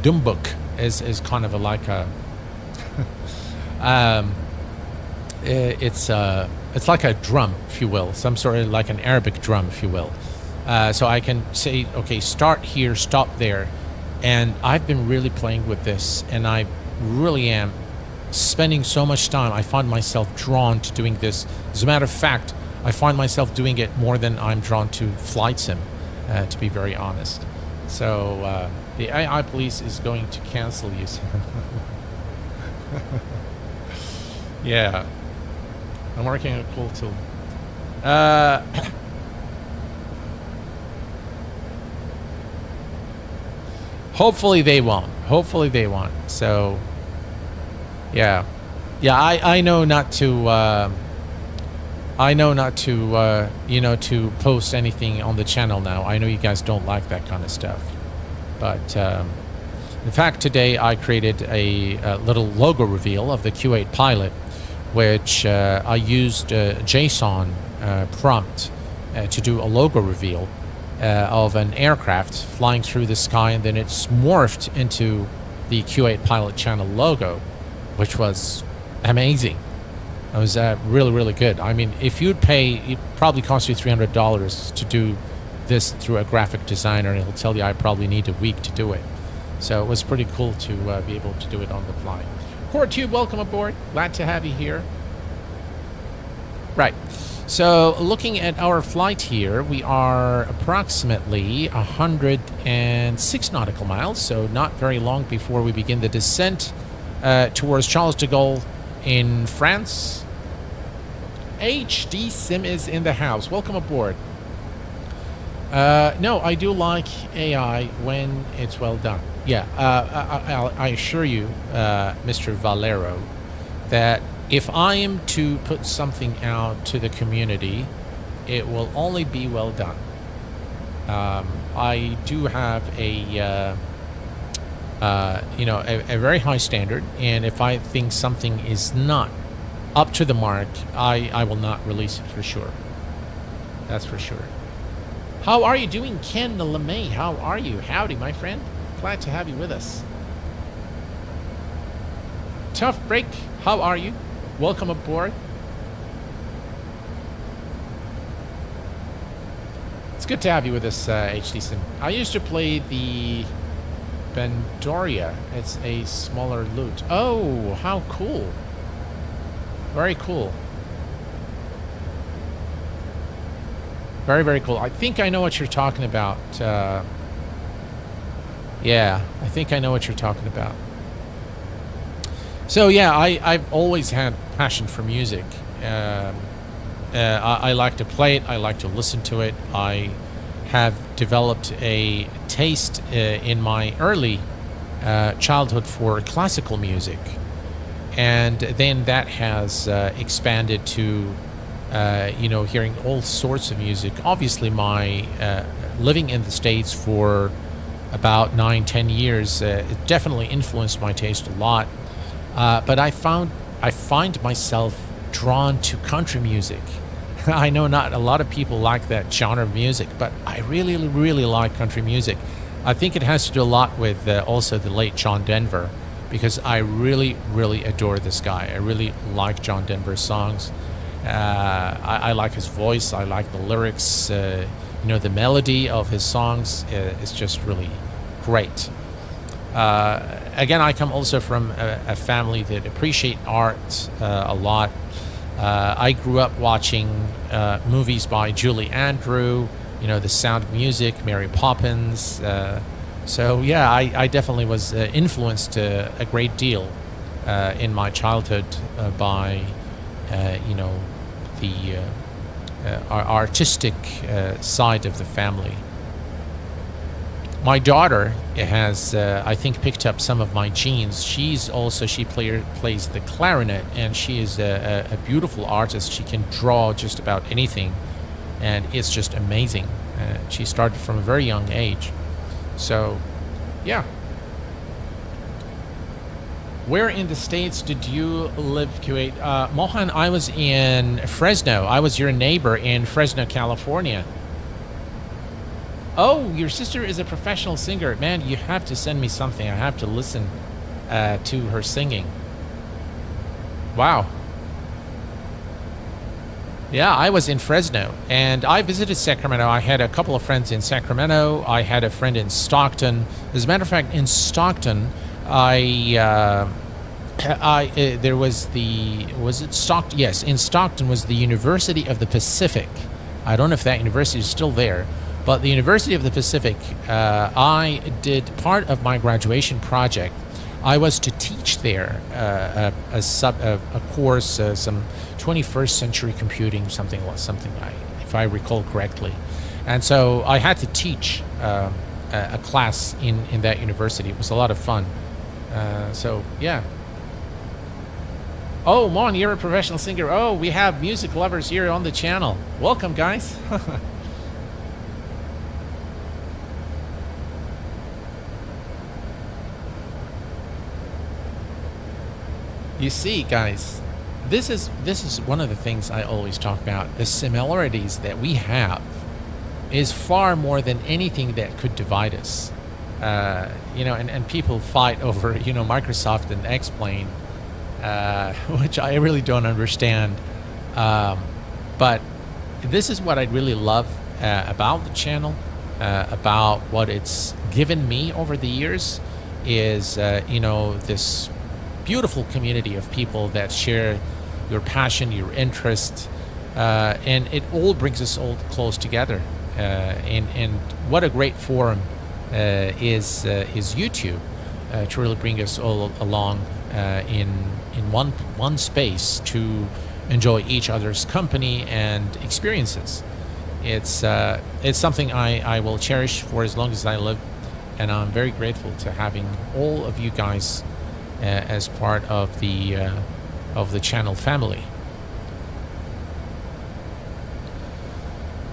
dumbuk is kind of like a it's like a drum, if you will, some sort of like an Arabic drum, if you will. So I can say, okay, start here, stop there. And I've been really playing with this, and I really am spending so much time. I find myself drawn to doing this. As a matter of fact, I find myself doing it more than I'm drawn to flight sim, to be very honest. So the AI police is going to cancel you. Yeah. I'm working on a cool tool. Hopefully they won't. Hopefully they won't. So, yeah. Yeah, I know not to... to post anything on the channel now. I know you guys don't like that kind of stuff. But, in fact, today I created a little logo reveal of the Q8 Pilot, which I used a JSON prompt to do a logo reveal of an aircraft flying through the sky, and then it's morphed into the Q8 Pilot channel logo, which was amazing. It was really, really good. I mean, if you'd pay, it probably cost you $300 to do this through a graphic designer, and he'll tell you I probably need a week to do it. So it was pretty cool to be able to do it on the fly. CoreTube, welcome aboard. Glad to have you here. Right. So looking at our flight here, we are approximately 106 nautical miles, so not very long before we begin the descent towards Charles de Gaulle in France. HD Sim is in the house. Welcome aboard. No, I do like AI when it's well done. Yeah, I assure you, Mr. Valero, that if I am to put something out to the community, it will only be well done. I do have a very high standard, and if I think something is not up to the mark, I will not release it for sure. That's for sure. How are you doing, Ken LeMay? How are you? Howdy, my friend. Glad to have you with us. Tough Break, how are you? Welcome aboard. It's good to have you with us, HD Sim. I used to play the Bandoria. It's a smaller loot. Oh, how cool. Very cool. Very, very cool. I think I know what you're talking about. Yeah, I think I know what you're talking about. So yeah, I've always had passion for music. I like to play it. I like to listen to it. I have developed a taste in my early childhood for classical music. And then that has expanded to, hearing all sorts of music. Obviously, my living in the States for about 9-10 years, it definitely influenced my taste a lot. But I find myself drawn to country music. I know not a lot of people like that genre of music, but I really, really like country music. I think it has to do a lot with also the late John Denver, because I really, really adore this guy. I really like John Denver's songs. I like his voice. I like the lyrics. The melody of his songs is just really great. Again, I come also from a family that appreciate art a lot. I grew up watching movies by Julie Andrews, The Sound of Music, Mary Poppins. So yeah, I definitely was influenced a great deal in my childhood by, the artistic side of the family. My daughter has, I think, picked up some of my genes. She plays the clarinet, and she is a beautiful artist. She can draw just about anything, and it's just amazing. She started from a very young age. So, yeah. Where in the States did you live, Kuwait? Mohan, I was in Fresno. I was your neighbor in Fresno, California. Oh, your sister is a professional singer. Man, you have to send me something. I have to listen to her singing. Wow. Yeah, I was in Fresno, and I visited Sacramento. I had a couple of friends in Sacramento. I had a friend in Stockton. As a matter of fact, in Stockton, there was was it Stockton? Yes, in Stockton was the University of the Pacific. I don't know if that university is still there. But the University of the Pacific, I did part of my graduation project. I was to teach there a course, some 21st century computing, something if I recall correctly. And so I had to teach a class in that university. It was a lot of fun. So yeah. Oh, Mon, you're a professional singer. Oh, we have music lovers here on the channel. Welcome, guys. You see, guys, this is one of the things I always talk about. The similarities that we have is far more than anything that could divide us. And people fight over, Microsoft and X-Plane, which I really don't understand. But this is what I really love about the channel, about what it's given me over the years, is, this beautiful community of people that share your passion, your interest, and it all brings us all close together. And what a great forum is YouTube to really bring us all along in one space to enjoy each other's company and experiences. It's something I will cherish for as long as I live, and I'm very grateful to having all of you guys as part of the channel family.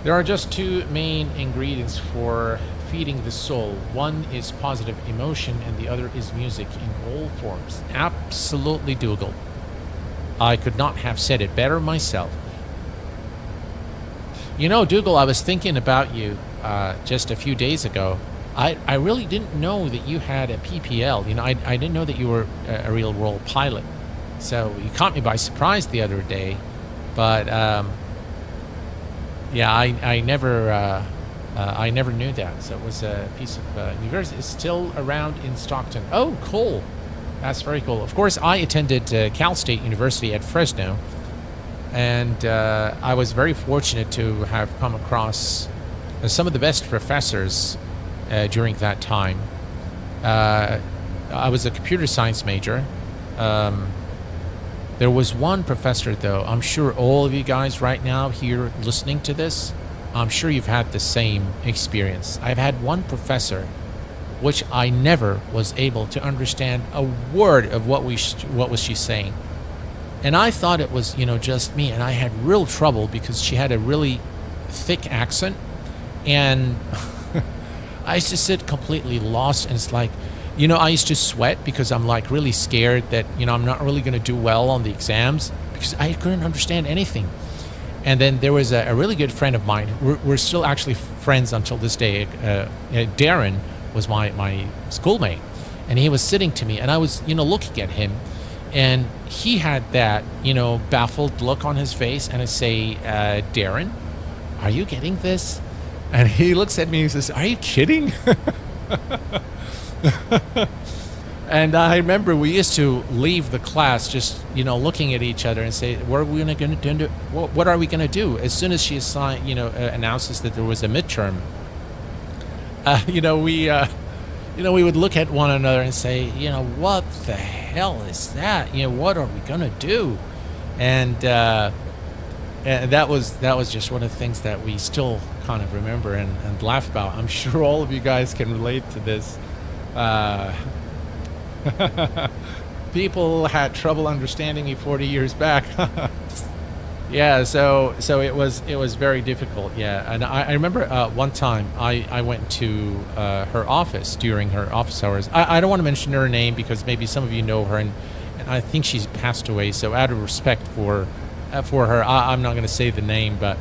There are just two main ingredients for feeding the soul. One is positive emotion, and the other is music in all forms. Absolutely, Dougal. I could not have said it better myself. Dougal, I was thinking about you just a few days ago, I really didn't know that you had a PPL. You know, I didn't know that you were a real world pilot. So you caught me by surprise the other day. But yeah, I never knew that. So it was a piece of university. It's still around in Stockton. Oh, cool. That's very cool. Of course, I attended Cal State University at Fresno, and I was very fortunate to have come across some of the best professors during that time. I was a computer science major. There was one professor, though. I'm sure all of you guys right now here listening to this, I'm sure you've had the same experience. I've had one professor which I never was able to understand a word of what was she saying. And I thought it was, just me, and I had real trouble because she had a really thick accent, and I used to sit completely lost, and it's like, I used to sweat because I'm like really scared that, I'm not really going to do well on the exams because I couldn't understand anything. And then there was a really good friend of mine. We're still actually friends until this day. Darren was my schoolmate, and he was sitting to me, and I was, looking at him, and he had that, baffled look on his face, and I say, Darren, are you getting this? And he looks at me and says, are you kidding? And I remember we used to leave the class just, looking at each other and say, what are we going to do? What are we going to do? As soon as she announces that there was a midterm, we would look at one another and say, what the hell is that? What are we going to do? And that was just one of the things that we still kind of remember and laugh about. I'm sure all of you guys can relate to this. People had trouble understanding me 40 years back. Yeah, so it was very difficult. Yeah, and I remember one time I went to her office during her office hours. I don't want to mention her name because maybe some of you know her, and I think she's passed away. So out of respect for her, I'm not going to say the name, but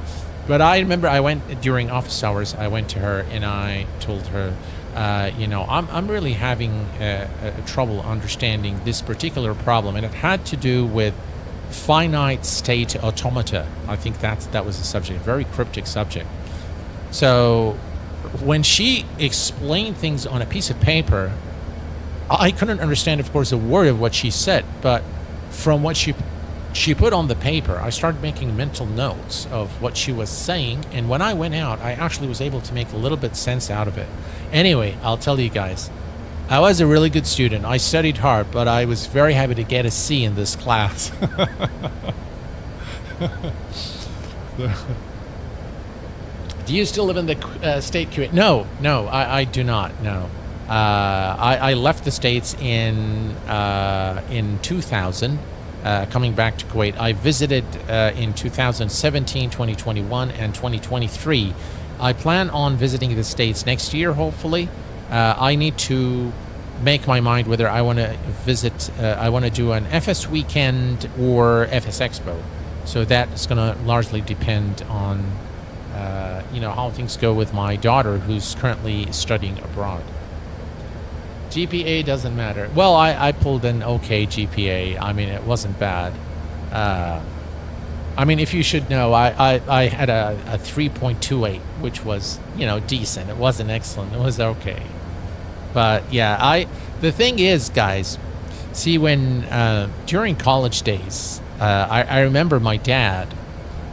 I remember I went during office hours. I went to her and I told her, I'm really having trouble understanding this particular problem, and it had to do with finite state automata. I think that was the subject, a very cryptic subject. So when she explained things on a piece of paper, I couldn't understand, of course, a word of what she said, but from what she put on the paper, I started making mental notes of what she was saying, and when I went out, I actually was able to make a little bit sense out of it. Anyway, I'll tell you guys, I was a really good student. I studied hard, but I was very happy to get a C in this class. Do you still live in the state Kuwait? No, I do not. No, I left the States in 2000. Coming back to Kuwait, I visited in 2017, 2021, and 2023. I plan on visiting the States next year, hopefully. I need to make my mind whether I want to visit, I want to do an FS weekend or FS Expo. So that's going to largely depend on, how things go with my daughter who's currently studying abroad. GPA doesn't matter. Well, I pulled an okay GPA. I mean, it wasn't bad. If you should know, I had a 3.28, which was, decent. It wasn't excellent. It was okay. But yeah, the thing is, guys, see, when during college days, I remember my dad,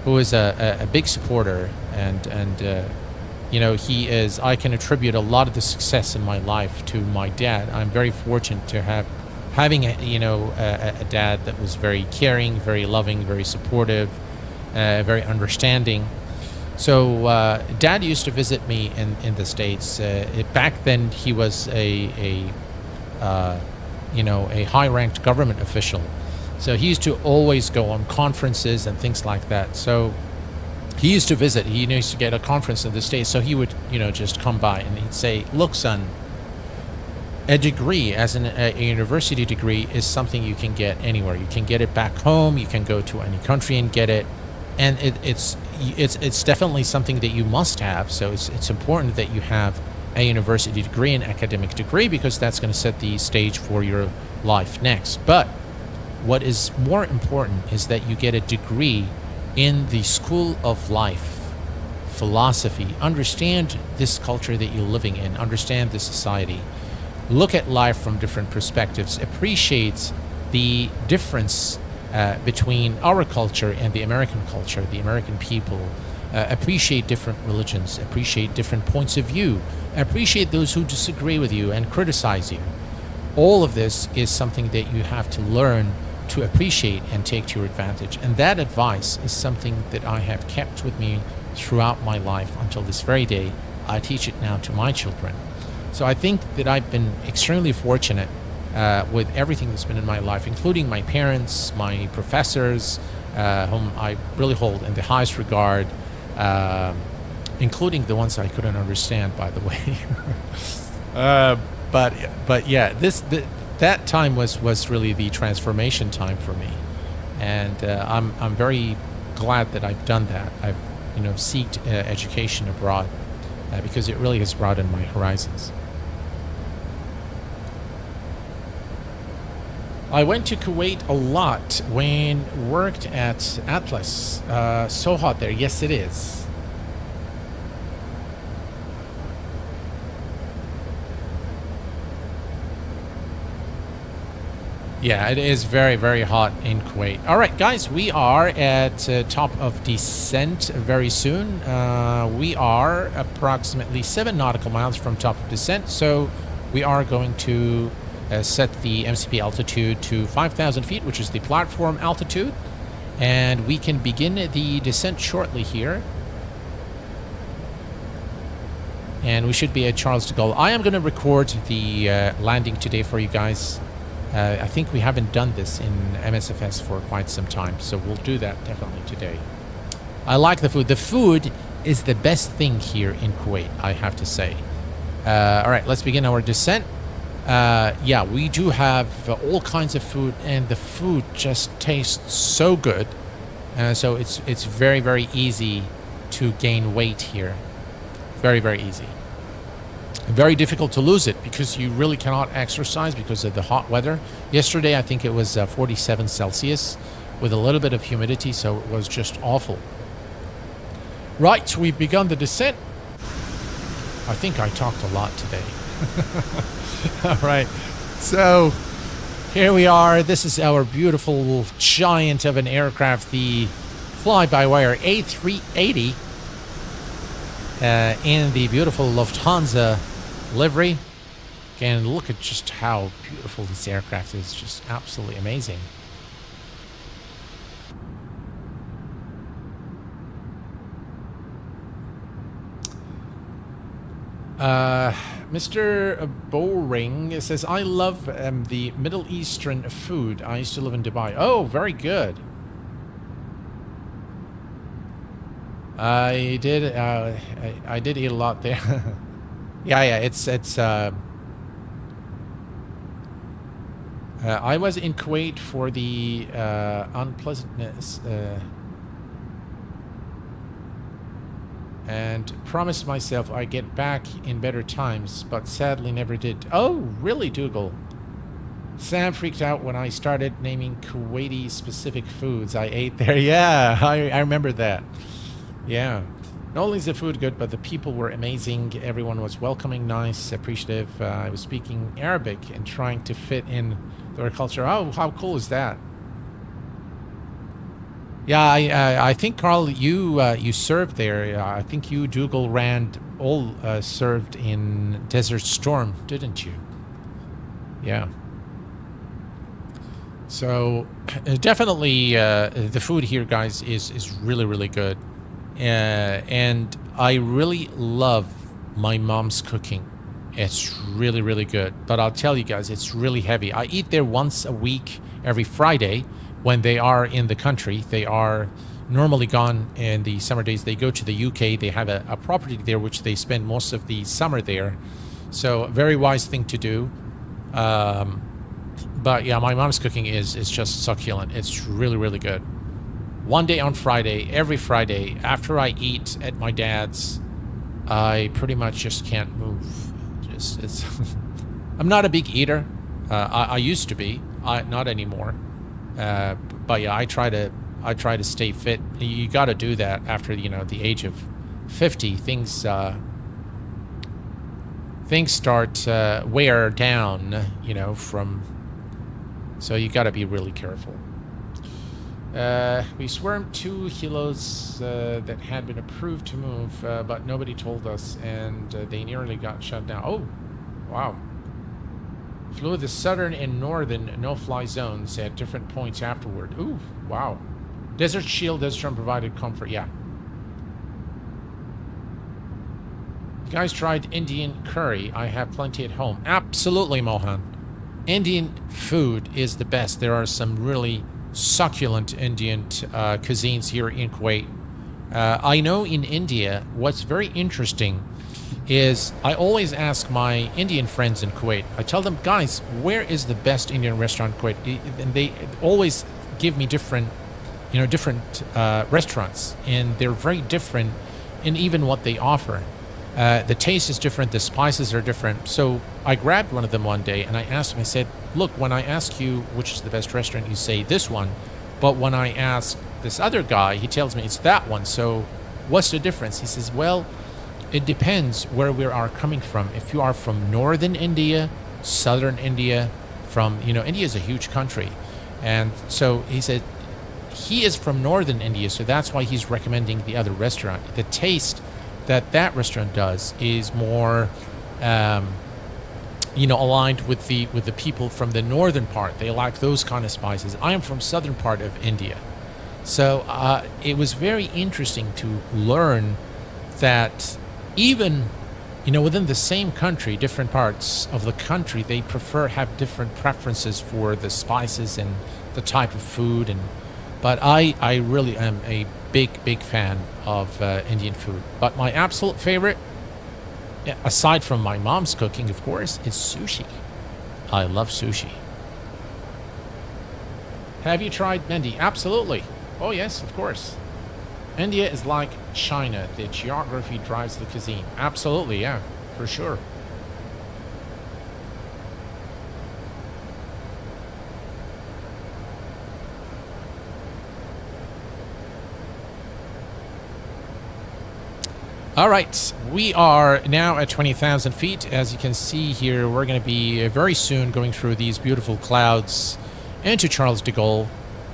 who was a big supporter, and he is. I can attribute a lot of the success in my life to my dad. I'm very fortunate to having a dad that was very caring, very loving, very supportive, very understanding. So Dad used to visit me in the States. Back then, he was a high-ranked government official. So he used to always go on conferences and things like that. So he used to visit. He used to get a conference in the States. So he would, just come by and he'd say, "Look, son, a degree, as a university degree, is something you can get anywhere. You can get it back home. You can go to any country and get it. And it's definitely something that you must have. So it's important that you have a university degree, an academic degree, because that's going to set the stage for your life next. But what is more important is that you get a degree in the school of life, philosophy. Understand this culture that you're living in, understand this society, look at life from different perspectives, appreciate the difference between our culture and the American culture, the American people, appreciate different religions, appreciate different points of view, appreciate those who disagree with you and criticize you. All of this is something that you have to learn to appreciate and take to your advantage. And that advice is something that I have kept with me throughout my life until this very day. I teach it now to my children. So I think that I've been extremely fortunate with everything that's been in my life, including my parents, my professors, whom I really hold in the highest regard, including the ones I couldn't understand, by the way. But yeah, that time was really the transformation time for me, and I'm very glad that I've done that. I've sought education abroad because it really has broadened my horizons. I went to Kuwait a lot when worked at Atlas. So hot there. Yes, it is. Yeah, it is very, very hot in Kuwait. All right, guys, we are at top of descent very soon. We are approximately 7 nautical miles from top of descent, so we are going to set the MCP altitude to 5,000 feet, which is the platform altitude, and we can begin the descent shortly here. And we should be at Charles de Gaulle. I am going to record the landing today for you guys. I think we haven't done this in MSFS for quite some time, so we'll do that definitely today. I like the food. The food is the best thing here in Kuwait, I have to say. All right, let's begin our descent. Yeah, we do have all kinds of food, and the food just tastes so good. So it's very, very easy to gain weight here. Very, very easy. Very difficult to lose it because you really cannot exercise because of the hot weather. Yesterday, I think it was 47 Celsius with a little bit of humidity, so it was just awful. Right, we've begun the descent. I think I talked a lot today. All right, so here we are. This is our beautiful giant of an aircraft, the FlyByWire A380, in the beautiful Lufthansa livery. Again, look at just how beautiful this aircraft is. Just absolutely amazing. Mr. Boring says, I love the Middle Eastern food. I used to live in Dubai. Oh, very good. I did eat a lot there. yeah, it's I was in Kuwait for the unpleasantness and promised myself I'd get back in better times, but sadly never did. Oh, really, Dougal? Sam freaked out when I started naming Kuwaiti specific foods I ate there. Yeah, I remember that. Yeah. Not only is the food good, but the people were amazing. Everyone was welcoming, nice, appreciative. I was speaking Arabic and trying to fit in their culture. Oh, how cool is that? Yeah, I think, Carl, you served there. I think you, Dougal, served in Desert Storm, didn't you? Yeah. So definitely the food here, guys, is really, really good. And I really love my mom's cooking. It's really, really good. But I'll tell you guys, it's really heavy. I eat there once a week, every Friday, when they are in the country. They are normally gone in the summer days. They go to the UK. They have a property there, which they spend most of the summer there. So a very wise thing to do. But yeah, my mom's cooking is just succulent. It's really, really good. one day on Friday, every Friday, after I eat at my dad's, I pretty much just can't move. It's I'm not a big eater. I used to be. Not anymore. But yeah, I try to stay fit. You got to do that after, you know, the age of 50. Things start wear down, you know, from. So you got to be really careful. We swarmed 2 helos that had been approved to move, but nobody told us, and they nearly got shut down. Oh, wow. Flew the southern and northern no-fly zones at different points afterward. Ooh, wow. Desert Shield, Desert provided comfort, yeah. You guys tried Indian curry? I have plenty at home. Absolutely, Mohan. Indian food is the best. There are some really succulent Indian cuisines here in Kuwait. I know in India, what's very interesting is I always ask my Indian friends in Kuwait, I tell them, guys, where is the best Indian restaurant in Kuwait? And they always give me different restaurants, and they're very different in even what they offer. The taste is different, the spices are different. So I grabbed one of them one day and I asked him, I said, look, when I ask you which is the best restaurant, you say this one. But when I ask this other guy, he tells me it's that one. So what's the difference? He says, well, it depends where we are coming from. If you are from northern India, southern India, from, you know, India is a huge country. And so he said, he is from northern India, so that's why he's recommending the other restaurant. The taste that restaurant does is more, you know, aligned with the people from the northern part. They like those kind of spices. I am from southern part of India. So it was very interesting to learn that even, you know, within the same country, different parts of the country, they have different preferences for the spices and the type of food. But I really am a big fan of Indian food. But my absolute favorite, aside from my mom's cooking, of course, is sushi. I love sushi. Have you tried Mendi? Absolutely. Oh yes, of course. India is like China. The geography drives the cuisine. Absolutely, yeah, for sure. All right, we are now at 20,000 feet. As you can see here, we're going to be very soon going through these beautiful clouds into Charles de Gaulle.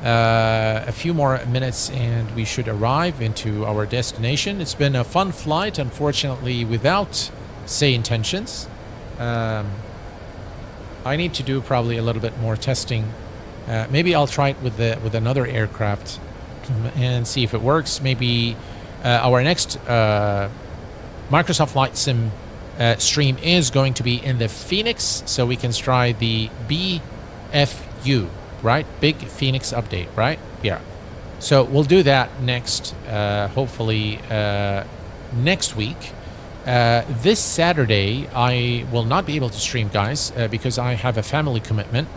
A few more minutes and we should arrive into our destination. It's been a fun flight, unfortunately without say intentions. I need to do probably a little bit more testing. Maybe I'll try it with another aircraft and see if it works. Maybe our next Microsoft Flight Sim stream is going to be in the Phoenix, so we can try the BFU. Right? Big Phoenix update, right? Yeah. So we'll do that next, hopefully next week. This Saturday, I will not be able to stream, guys, because I have a family commitment.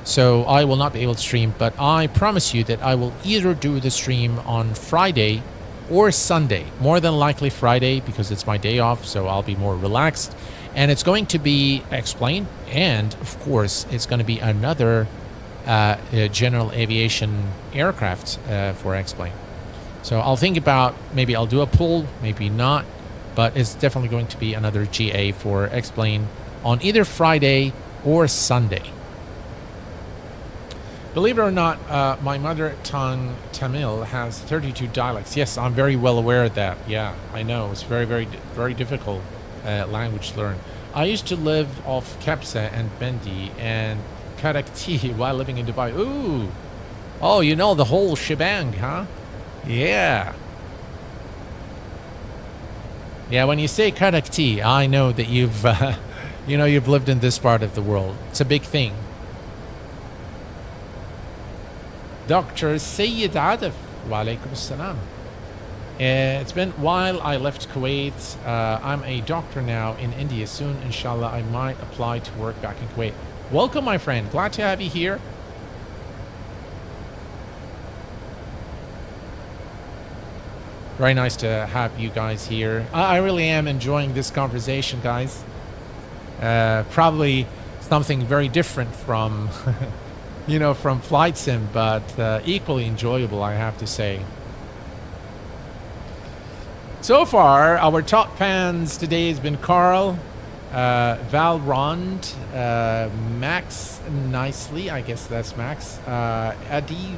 So I will not be able to stream, but I promise you that I will either do the stream on Friday or Sunday. More than likely Friday, because it's my day off, so I'll be more relaxed. And it's going to be Explain, and of course, it's going to be another general aviation aircraft for Explain. So I'll think about, maybe I'll do a poll, maybe not, but it's definitely going to be another GA for Explain on either Friday or Sunday. Believe it or not, my mother tongue Tamil has 32 dialects. Yes, I'm very well aware of that. Yeah, I know. It's very difficult language to learn. I used to live off Kepsa and Bendi and Karakti while living in Dubai. Ooh. Oh, you know the whole shebang, huh? Yeah. Yeah, when you say Karakti, I know that you've, you've lived in this part of the world. It's a big thing. Dr. Sayyid Adif, wa alaikum assalam. It's been a while I left Kuwait. I'm a doctor now in India. Soon, inshallah, I might apply to work back in Kuwait. Welcome, my friend. Glad to have you here. Very nice to have you guys here. I really am enjoying this conversation, guys. Probably something very different from, you know, from Flight Sim, but equally enjoyable, I have to say. So far, our top fans today has been Carl, Valrond, Max Nicely, I guess that's Max, Eddie,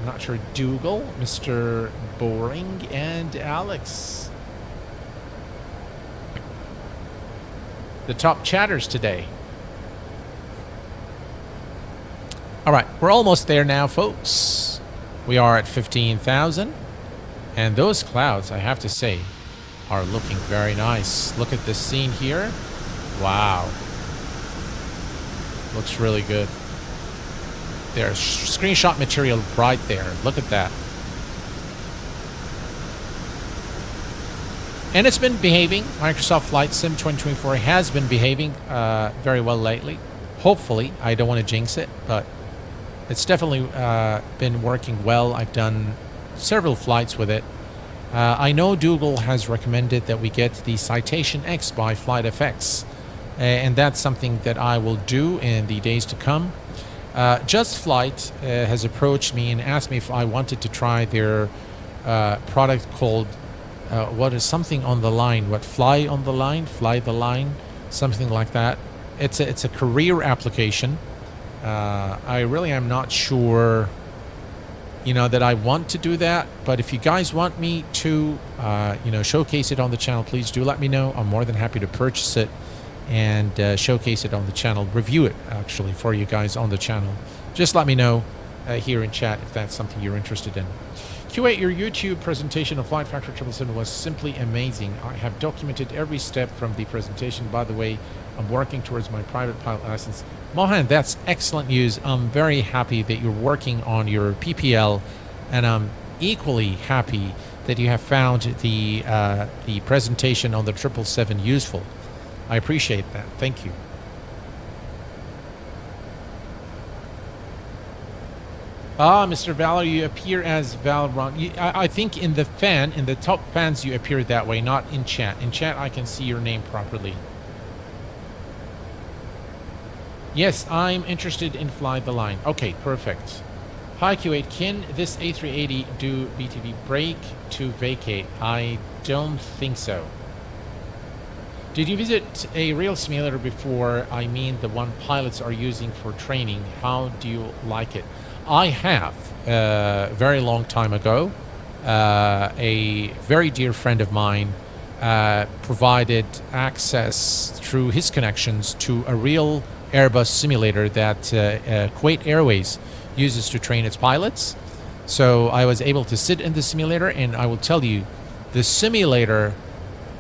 not sure, Dougal, Mr. Boring, and Alex. The top chatters today. All right, we're almost there now, folks. We are at 15,000. And those clouds, I have to say, are looking very nice. Look at this scene here. Wow. Looks really good. There's screenshot material right there. Look at that. And it's been behaving. Microsoft Flight Sim 2024 has been behaving very well lately. Hopefully, I don't want to jinx it, but it's definitely been working well. I've done several flights with it. I know Dougal has recommended that we get the Citation X by FlightFX, and that's something that I will do in the days to come. Just Flight has approached me and asked me if I wanted to try their product called what is something on the line, what fly on the line, fly the line, something like that. It's a career application. I really am not sure, you know, that I want to do that, but if you guys want me to, you know, showcase it on the channel, please do let me know. I'm more than happy to purchase it and showcase it on the channel, review it actually for you guys on the channel. Just let me know here in chat if that's something you're interested in. Q8, your YouTube presentation of Flight Factor 777 was simply amazing. I have documented every step from the presentation. By the way, I'm working towards my private pilot license. Mohan, that's excellent news. I'm very happy that you're working on your PPL, and I'm equally happy that you have found the presentation on the 777 useful. I appreciate that. Thank you. Ah, Mr. Valor, you appear as Valron. I think in the top fans, you appear that way, not in chat. In chat, I can see your name properly. Yes, I'm interested in Fly the Line. Okay, perfect. Hi, Q8. Can this A380 do BTV break to vacate? I don't think so. Did you visit a real simulator before? I mean, the one pilots are using for training. How do you like it? I have, a very long time ago. A very dear friend of mine provided access through his connections to a real Airbus simulator that Kuwait Airways uses to train its pilots. So I was able to sit in the simulator, and I will tell you, the simulator,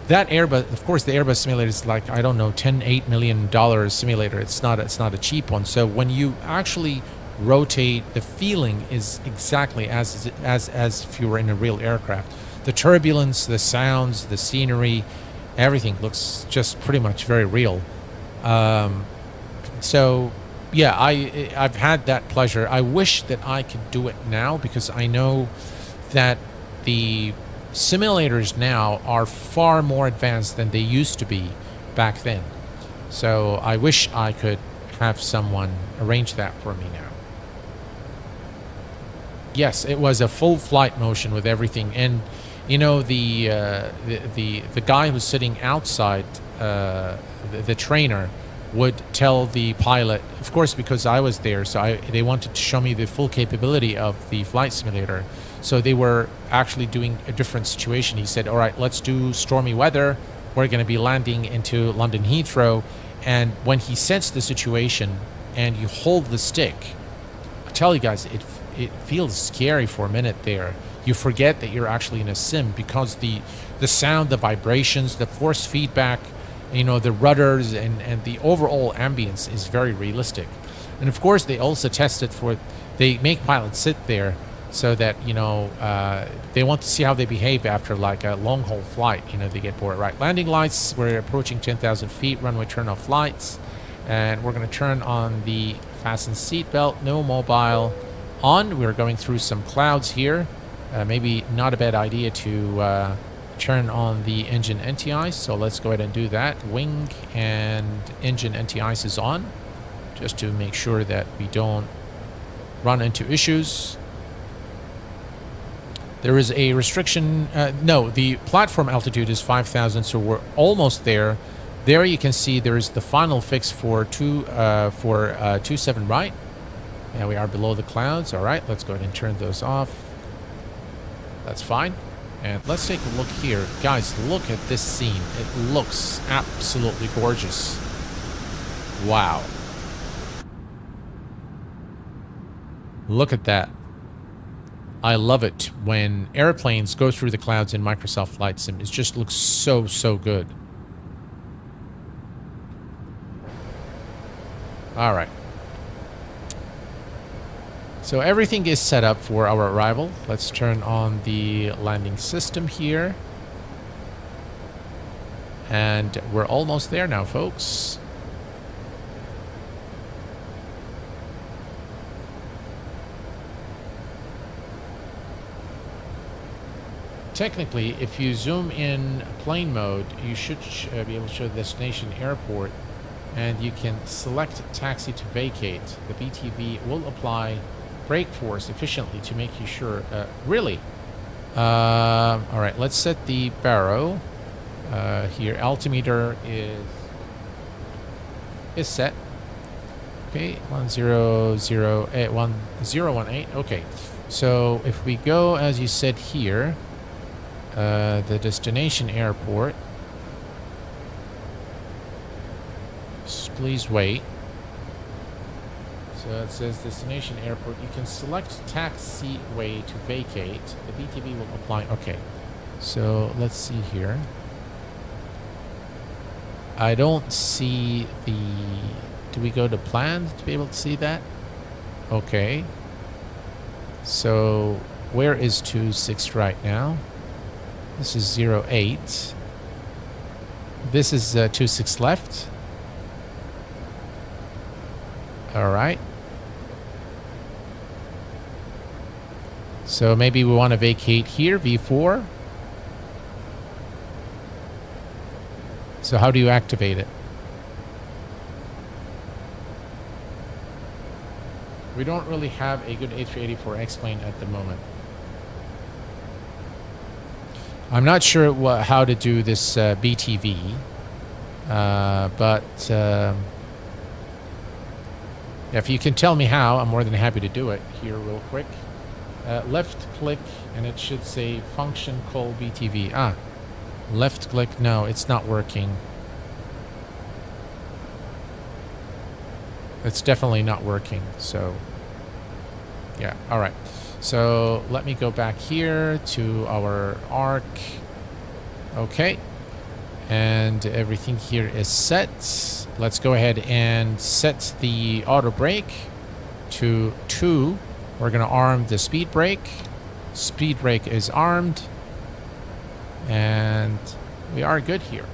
that Airbus, of course, the Airbus simulator is like, I don't know, $8 million simulator. It's not a cheap one. So when you actually rotate, the feeling is exactly as if you were in a real aircraft. The turbulence, the sounds, the scenery, everything looks just pretty much very real. So yeah, I've had that pleasure. I wish that I could do it now, because I know that the simulators now are far more advanced than they used to be back then. So I wish I could have someone arrange that for me now. Yes, it was a full flight motion with everything, and you know, the guy who's sitting outside, the trainer, would tell the pilot, of course, because I was there, so they wanted to show me the full capability of the flight simulator. So they were actually doing a different situation. He said, all right, let's do stormy weather. We're going to be landing into London Heathrow. And when he sensed the situation and you hold the stick, I tell you guys, it feels scary for a minute there. You forget that you're actually in a sim, because the sound, the vibrations, the force feedback, you know, the rudders and the overall ambience is very realistic. And of course, they also test it they make pilots sit there so that, you know, they want to see how they behave after like a long haul flight. You know, they get bored. Right, landing lights, we're approaching 10,000 feet, runway turn off lights, and we're going to turn on the fasten seatbelt, no mobile on. We're going through some clouds here. maybe not a bad idea to turn on the engine anti-ice. So let's go ahead and do that. Wing and engine anti-ice is on, just to make sure that we don't run into issues. There is a restriction. No, the platform altitude is 5,000, so we're almost there. There you can see there is the final fix for 27 right. And we are below the clouds. All right, let's go ahead and turn those off. That's fine. And let's take a look here. Guys, look at this scene. It looks absolutely gorgeous. Wow. Look at that. I love it when airplanes go through the clouds in Microsoft Flight Sim. It just looks so, so good. All right. So everything is set up for our arrival. Let's turn on the landing system here. And we're almost there now, folks. Technically, if you zoom in plane mode, you should be able to show the destination airport, and you can select taxi to vacate. The BTV will apply brake force efficiently to make you sure. Really? All right, let's set the baro. Here, altimeter is set. Okay, 1018. Okay, so if we go as you said here, the destination airport. Please wait. So it says destination airport. You can select taxiway to vacate. The BTV will apply. Okay. So let's see here. I don't see the... Do we go to plan to be able to see that? Okay. So where is 26 right now? This is 08. This is 26 left. All right. So maybe we want to vacate here, V4. So how do you activate it? We don't really have a good A380 for X-plane at the moment. I'm not sure how to do this BTV, but if you can tell me how, I'm more than happy to do it here real quick. Left click, and it should say function call BTV. Ah, left click. No, it's not working. It's definitely not working. So, yeah. All right. So let me go back here to our arc. Okay. And everything here is set. Let's go ahead and set the auto brake to 2. We're going to arm the speed brake. Speed brake is armed. And we are good here.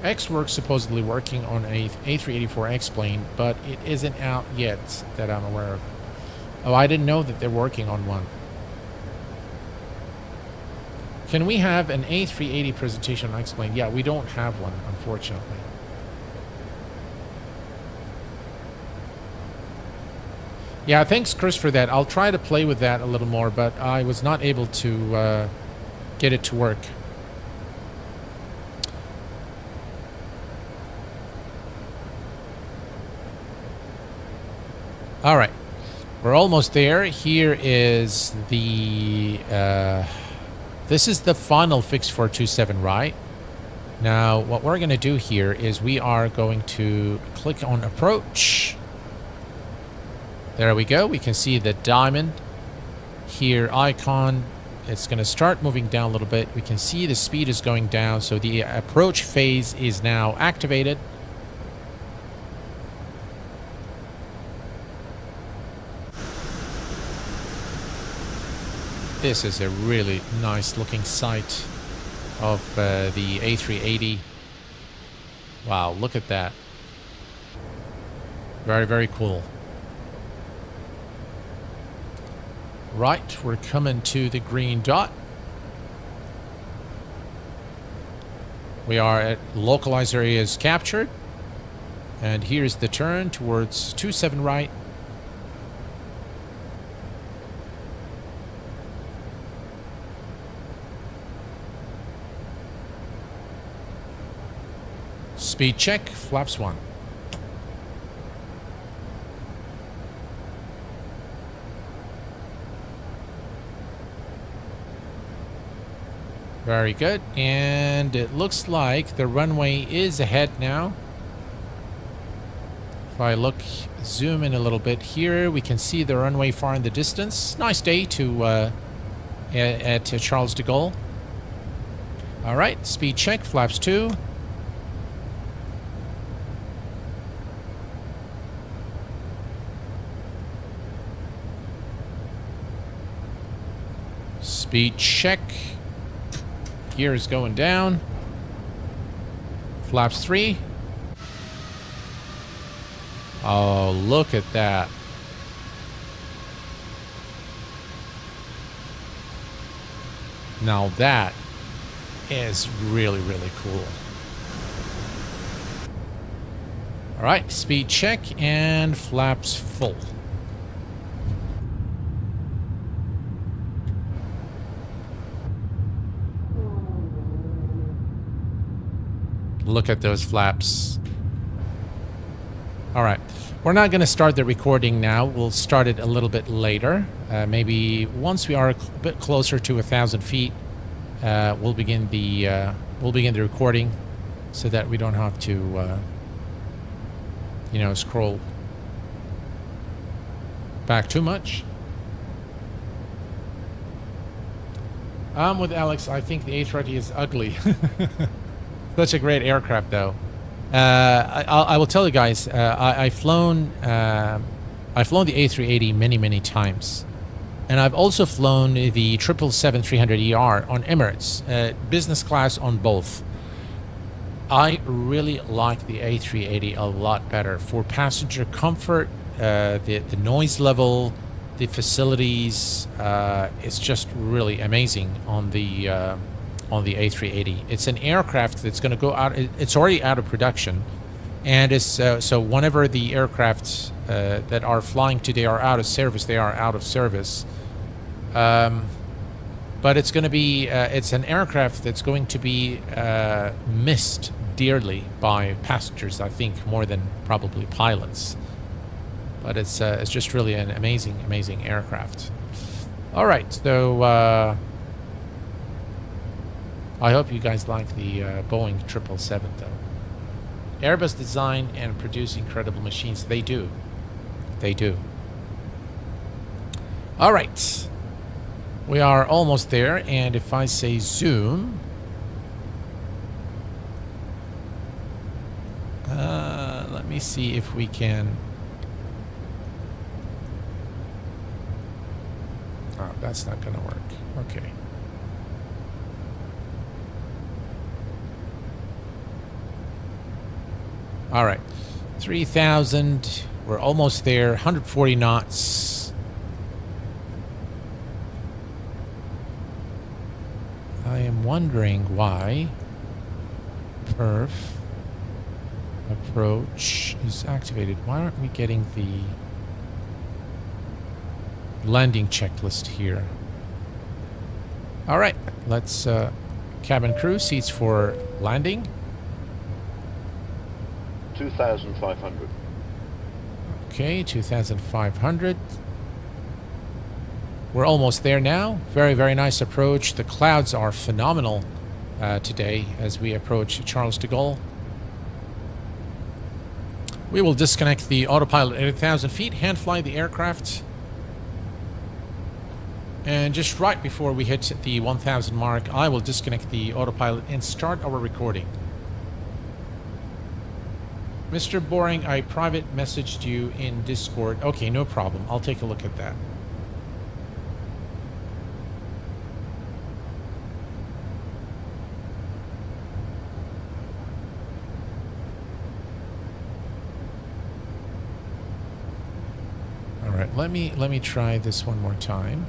X-Works supposedly working on a A380 X-plane, but it isn't out yet that I'm aware of. Oh, I didn't know that they're working on one. Can we have an A380 presentation on X-plane? Yeah, we don't have one, unfortunately. Yeah, thanks, Chris, for that. I'll try to play with that a little more, but I was not able to get it to work. All right. We're almost there. Here is the... this is the final fix for 27, right? Now, what we're going to do here is we are going to click on approach. There we go. We can see the diamond here icon. It's going to start moving down a little bit. We can see the speed is going down. So the approach phase is now activated. This is a really nice looking sight of the A380. Wow, look at that. Very, very cool. Right, we're coming to the green dot. We are at localized areas captured. And here's the turn towards 27 right. Speed check, flaps 1. Very good. And it looks like the runway is ahead now. If I look, zoom in a little bit here, we can see the runway far in the distance. Nice day to at Charles de Gaulle. All right, speed check, flaps 2. Speed check. Gear is going down. Flaps 3. Oh, look at that. Now that is really, really cool. All right, speed check and flaps full. Look at those flaps. All right, we're not going to start the recording now. We'll start it a little bit later. Maybe once we are a bit closer to 1,000 feet, we'll begin the recording, so that we don't have to, you know, scroll back too much. I'm with Alex. I think the A380 is ugly. Such a great aircraft, though. I will tell you guys, I've flown the A380 many, many times, and I've also flown the 777-300ER on Emirates, business class on both. I really like the A380 a lot better for passenger comfort, the noise level, the facilities. It's just really amazing on the A380. It's an aircraft that's going to go out. It's already out of production, and it's so whenever the aircrafts that are flying today are out of service, they are out of service. But it's going to be it's an aircraft that's going to be missed dearly by passengers, I think, more than probably pilots. But it's just really an amazing aircraft. All right, so. I hope you guys like the Boeing 777, though. Airbus design and produce incredible machines. They do. They do. All right. We are almost there, and if I say zoom... let me see if we can... Oh, that's not going to work. Okay. All right, 3,000. We're almost there. 140 knots. I am wondering why perf approach is activated. Why aren't we getting the landing checklist here? All right, let's cabin crew, seats for landing. 2,500. Okay, 2,500. We're almost there now. Very, very nice approach. The clouds are phenomenal today as we approach Charles de Gaulle. We will disconnect the autopilot at 1,000 feet, hand fly the aircraft. And just right before we hit the 1,000 mark, I will disconnect the autopilot and start our recording. Mr. Boring, I private messaged you in Discord. Okay, no problem. I'll take a look at that. All right, let me try this one more time.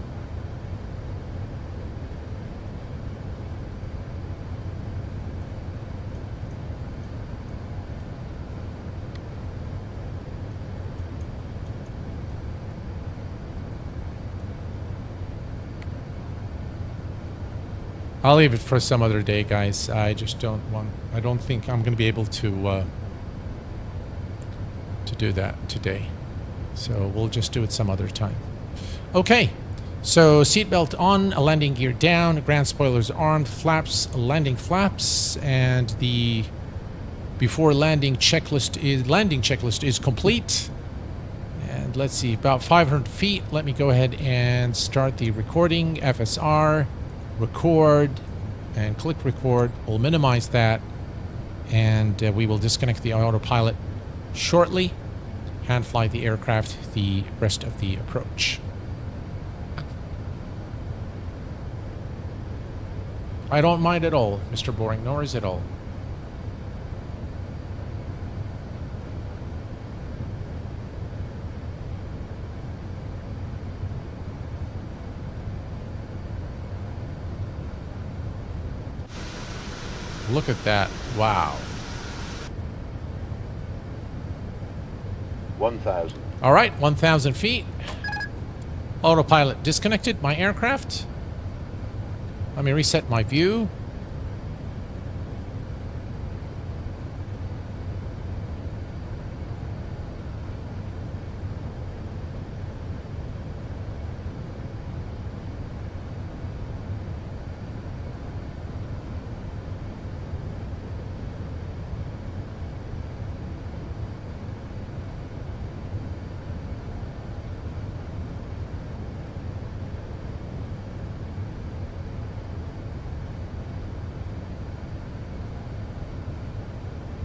I'll leave it for some other day, guys. I just don't think I'm going to be able to do that today. So we'll just do it some other time. Okay. So seatbelt on, landing gear down, ground spoilers armed, flaps, landing flaps, and the before landing checklist is complete. And let's see, about 500 feet. Let me go ahead and start the recording. FSR, record, and click record. We'll minimize that, and we will disconnect the autopilot shortly. Hand fly the aircraft the rest of the approach. I don't mind at all, Mr. Boring, nor is it all. Look at that. Wow. 1,000. All right, 1,000 feet. Autopilot disconnected my aircraft. Let me reset my view.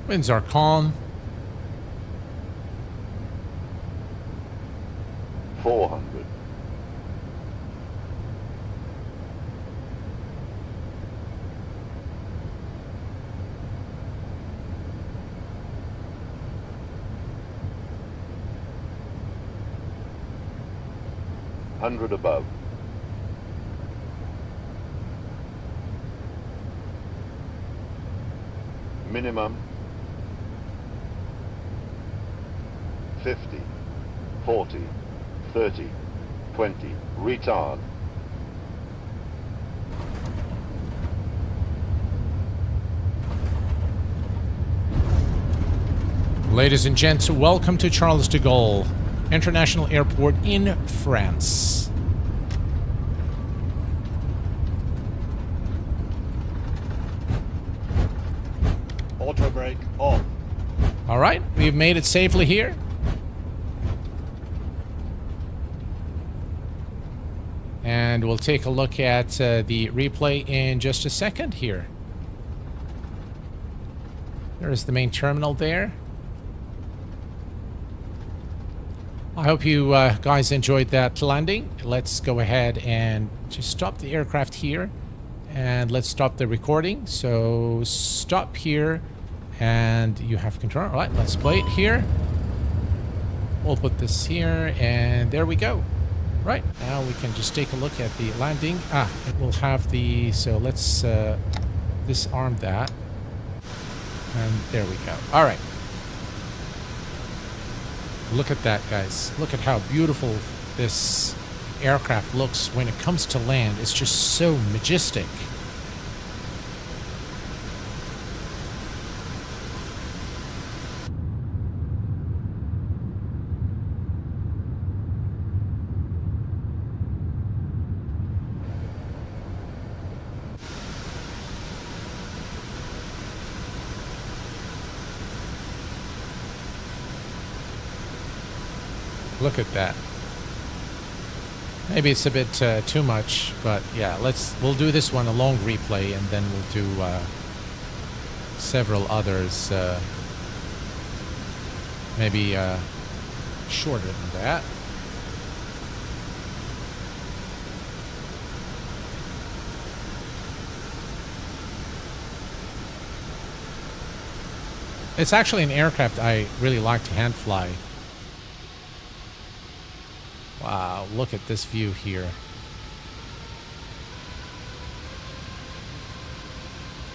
Winds are calm. 400. Hundred above. Minimum 50, 40, 30, 20, retard. Ladies and gents, welcome to Charles de Gaulle International Airport in France. Auto brake off. All right, we've made it safely here. And we'll take a look at the replay in just a second here. There's the main terminal there. I hope you guys enjoyed that landing. Let's go ahead and just stop the aircraft here. And let's stop the recording. So stop here. And you have control. All right, let's play it here. We'll put this here. And there we go. Right, now we can just take a look at the landing. It will have the... So let's disarm that. And there we go. All right. Look at that, guys. Look at how beautiful this aircraft looks when it comes to land. It's just so majestic. Look at that. Maybe it's a bit too much, but yeah, we'll do this one a long replay, and then we'll do several others, maybe shorter than that. It's actually an aircraft I really like to hand fly. Wow, look at this view here.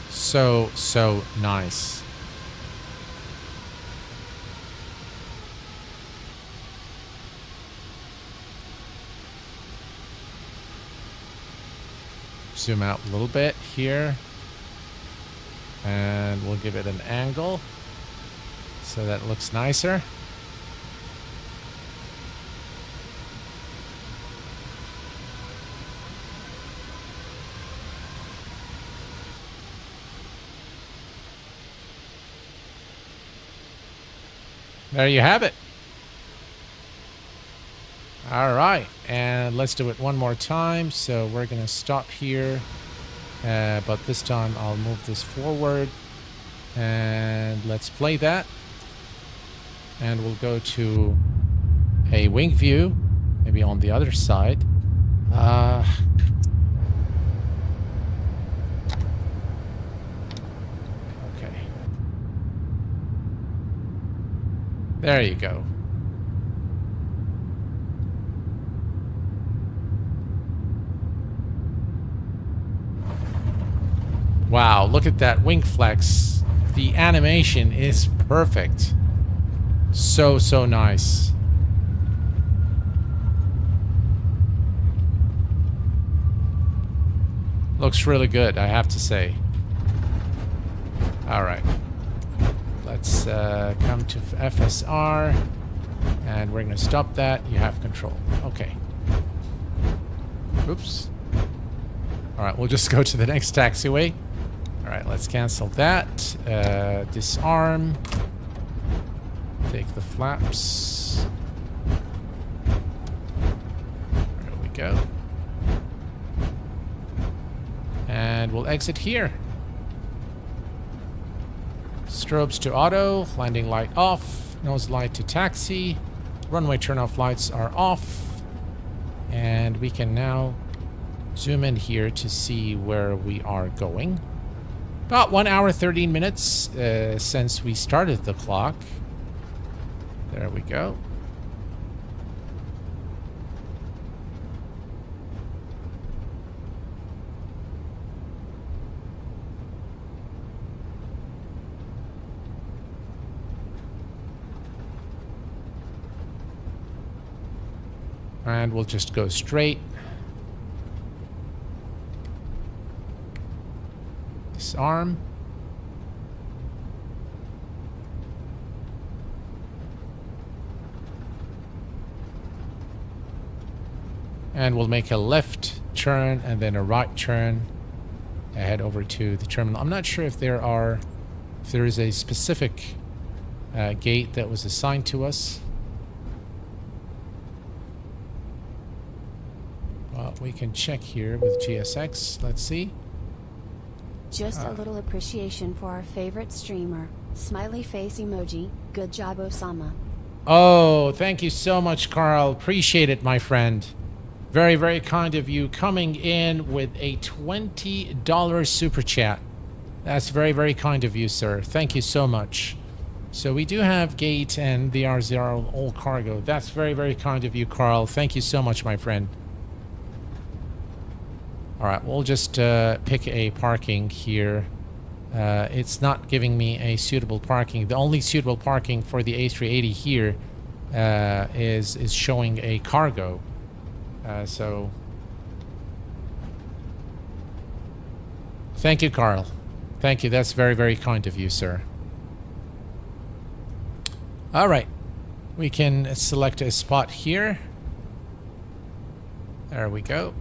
So nice. zoom out a little bit here. And we'll give it an angle so that it looks nicer. There you have it. All right, and let's do it one more time. So we're gonna stop here, but this time I'll move this forward, and let's play that. And we'll go to a wing view, maybe on the other side. Okay. There you go. Wow, look at that wing flex. The animation is perfect. So nice. Looks really good, I have to say. All right. Let's come to FSR. And we're going to stop that. You have control. Okay. Oops. All right, we'll just go to the next taxiway. All right, let's cancel that. Disarm. Take the flaps. There we go. And we'll exit here. Strobes to auto. Landing light off. Nose light to taxi. Runway turnoff lights are off. And we can now zoom in here to see where we are going. About 1 hour, 13 minutes since we started the clock. There we go. And we'll just go straight. Disarm. And we'll make a left turn and then a right turn. Head over to the terminal. I'm not sure if there is a specific gate that was assigned to us. Well, we can check here with GSX. Let's see. Just a little appreciation for our favorite streamer. Smiley face emoji. Good job, Osama. Oh, thank you so much, Carl. Appreciate it, my friend. Very, very kind of you coming in with a $20 super chat. That's very, very kind of you, sir. Thank you so much. So we do have gate and the R0 all cargo. That's very, very kind of you, Carl. Thank you so much, my friend. All right, we'll just pick a parking here. It's not giving me a suitable parking. The only suitable parking for the A380 here is showing a cargo. So thank you, Carl. Thank you. That's very, very kind of you, sir. All right, we can select a spot here. There we go.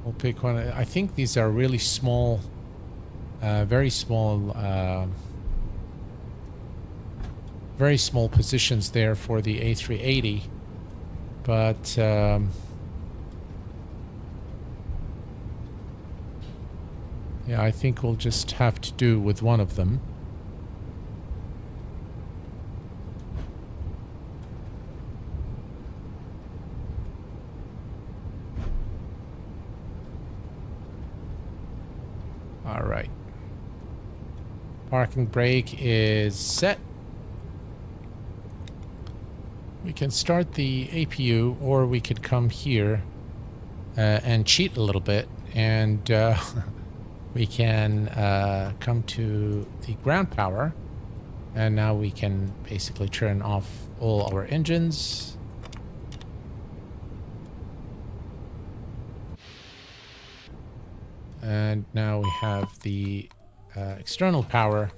We'll pick one. I think these are really small, very small positions there for the A380. But yeah, I think we'll just have to do with one of them. All right. Parking brake is set. We can start the APU, or we could come here and cheat a little bit, and we can come to the ground power, and now we can basically turn off all our engines. And now we have the external power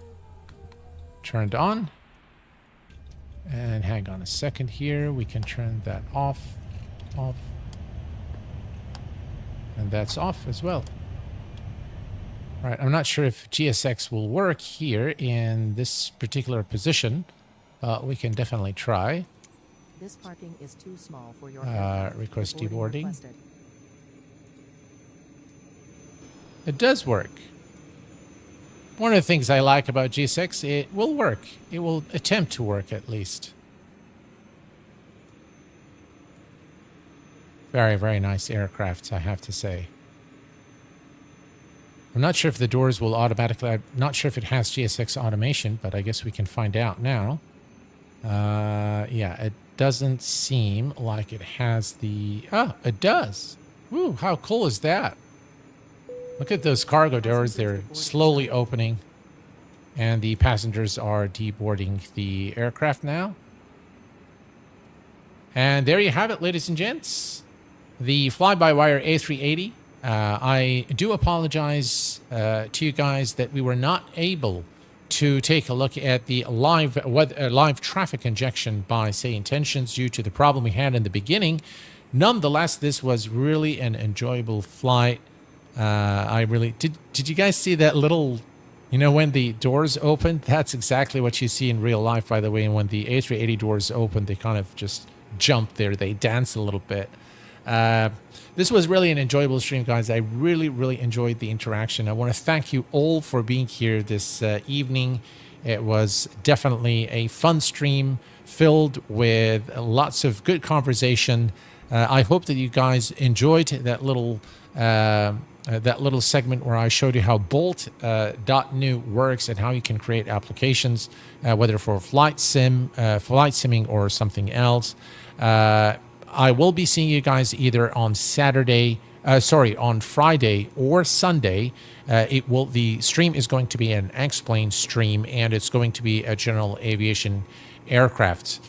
turned on. And hang on a second here, we can turn that off. And that's off as well. Right, I'm not sure if GSX will work here in this particular position, but we can definitely try. This parking is too small for your request deboarding. It does work. One of the things I like about GSX, it will work. It will attempt to work at least. Very, very nice aircraft, I have to say. I'm not sure if the doors will automatically... I'm not sure if it has GSX automation, but I guess we can find out now. Yeah, it doesn't seem like it has the... Oh, it does! Woo, how cool is that? Look at those cargo doors. They're slowly opening. And the passengers are deboarding the aircraft now. And there you have it, ladies and gents. The FlyByWire A380. I do apologize to you guys that we were not able to take a look at the live traffic injection by Say Intentions due to the problem we had in the beginning. Nonetheless, this was really an enjoyable flight. I really did you guys see that little, you know, when the doors open? That's exactly what you see in real life, by the way. And when the A380 doors open, they kind of just jump there. They dance a little bit. This was really an enjoyable stream, guys. I really, really enjoyed the interaction. I want to thank you all for being here this evening. It was definitely a fun stream filled with lots of good conversation. I hope that you guys enjoyed that little segment where I showed you how Bolt.new works and how you can create applications, whether for flight simming or something else. I will be seeing you guys either on on Friday or Sunday. The stream is going to be an X-Plane stream, and it's going to be a general aviation aircraft.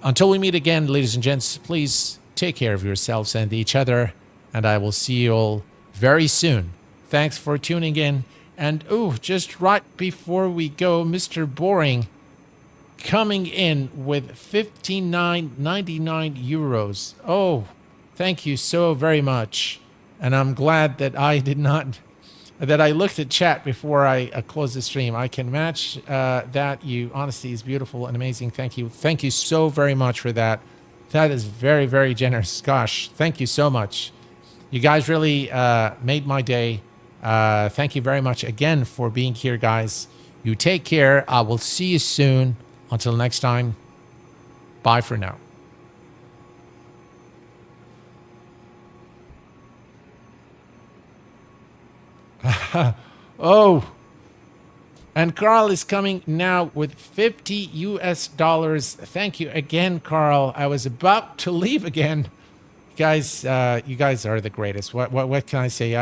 Until we meet again, ladies and gents, please take care of yourselves and each other, and I will see you all very soon. Thanks for tuning in. And just right before we go, Mr. Boring coming in with 59.99 euros. Oh, thank you so very much. And I'm glad that I looked at chat before I closed the stream. I can match that. You honesty is beautiful and amazing. Thank you. Thank you so very much for that. That is very, very generous. Gosh, thank you so much. You guys really made my day. Thank you very much again for being here, guys. You take care. I will see you soon. Until next time, bye for now. Oh, and Carl is coming now with $50 US. Thank you again, Carl. I was about to leave again. Guys, you guys are the greatest. What can I say?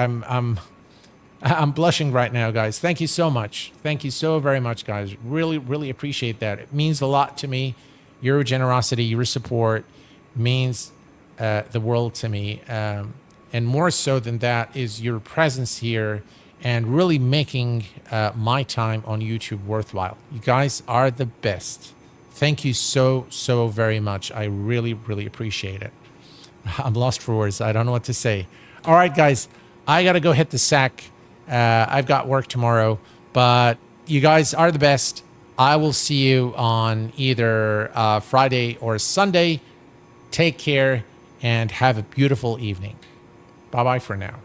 I'm blushing right now, guys. Thank you so much. Thank you so very much, guys. Really, really appreciate that. It means a lot to me. Your generosity, your support means the world to me. And more so than that is your presence here and really making my time on YouTube worthwhile. You guys are the best. Thank you so, so very much. I really, really appreciate it. I'm lost for words. I don't know what to say. All right, guys. I got to go hit the sack. I've got work tomorrow, but you guys are the best. I will see you on either Friday or Sunday. Take care and have a beautiful evening. Bye-bye for now.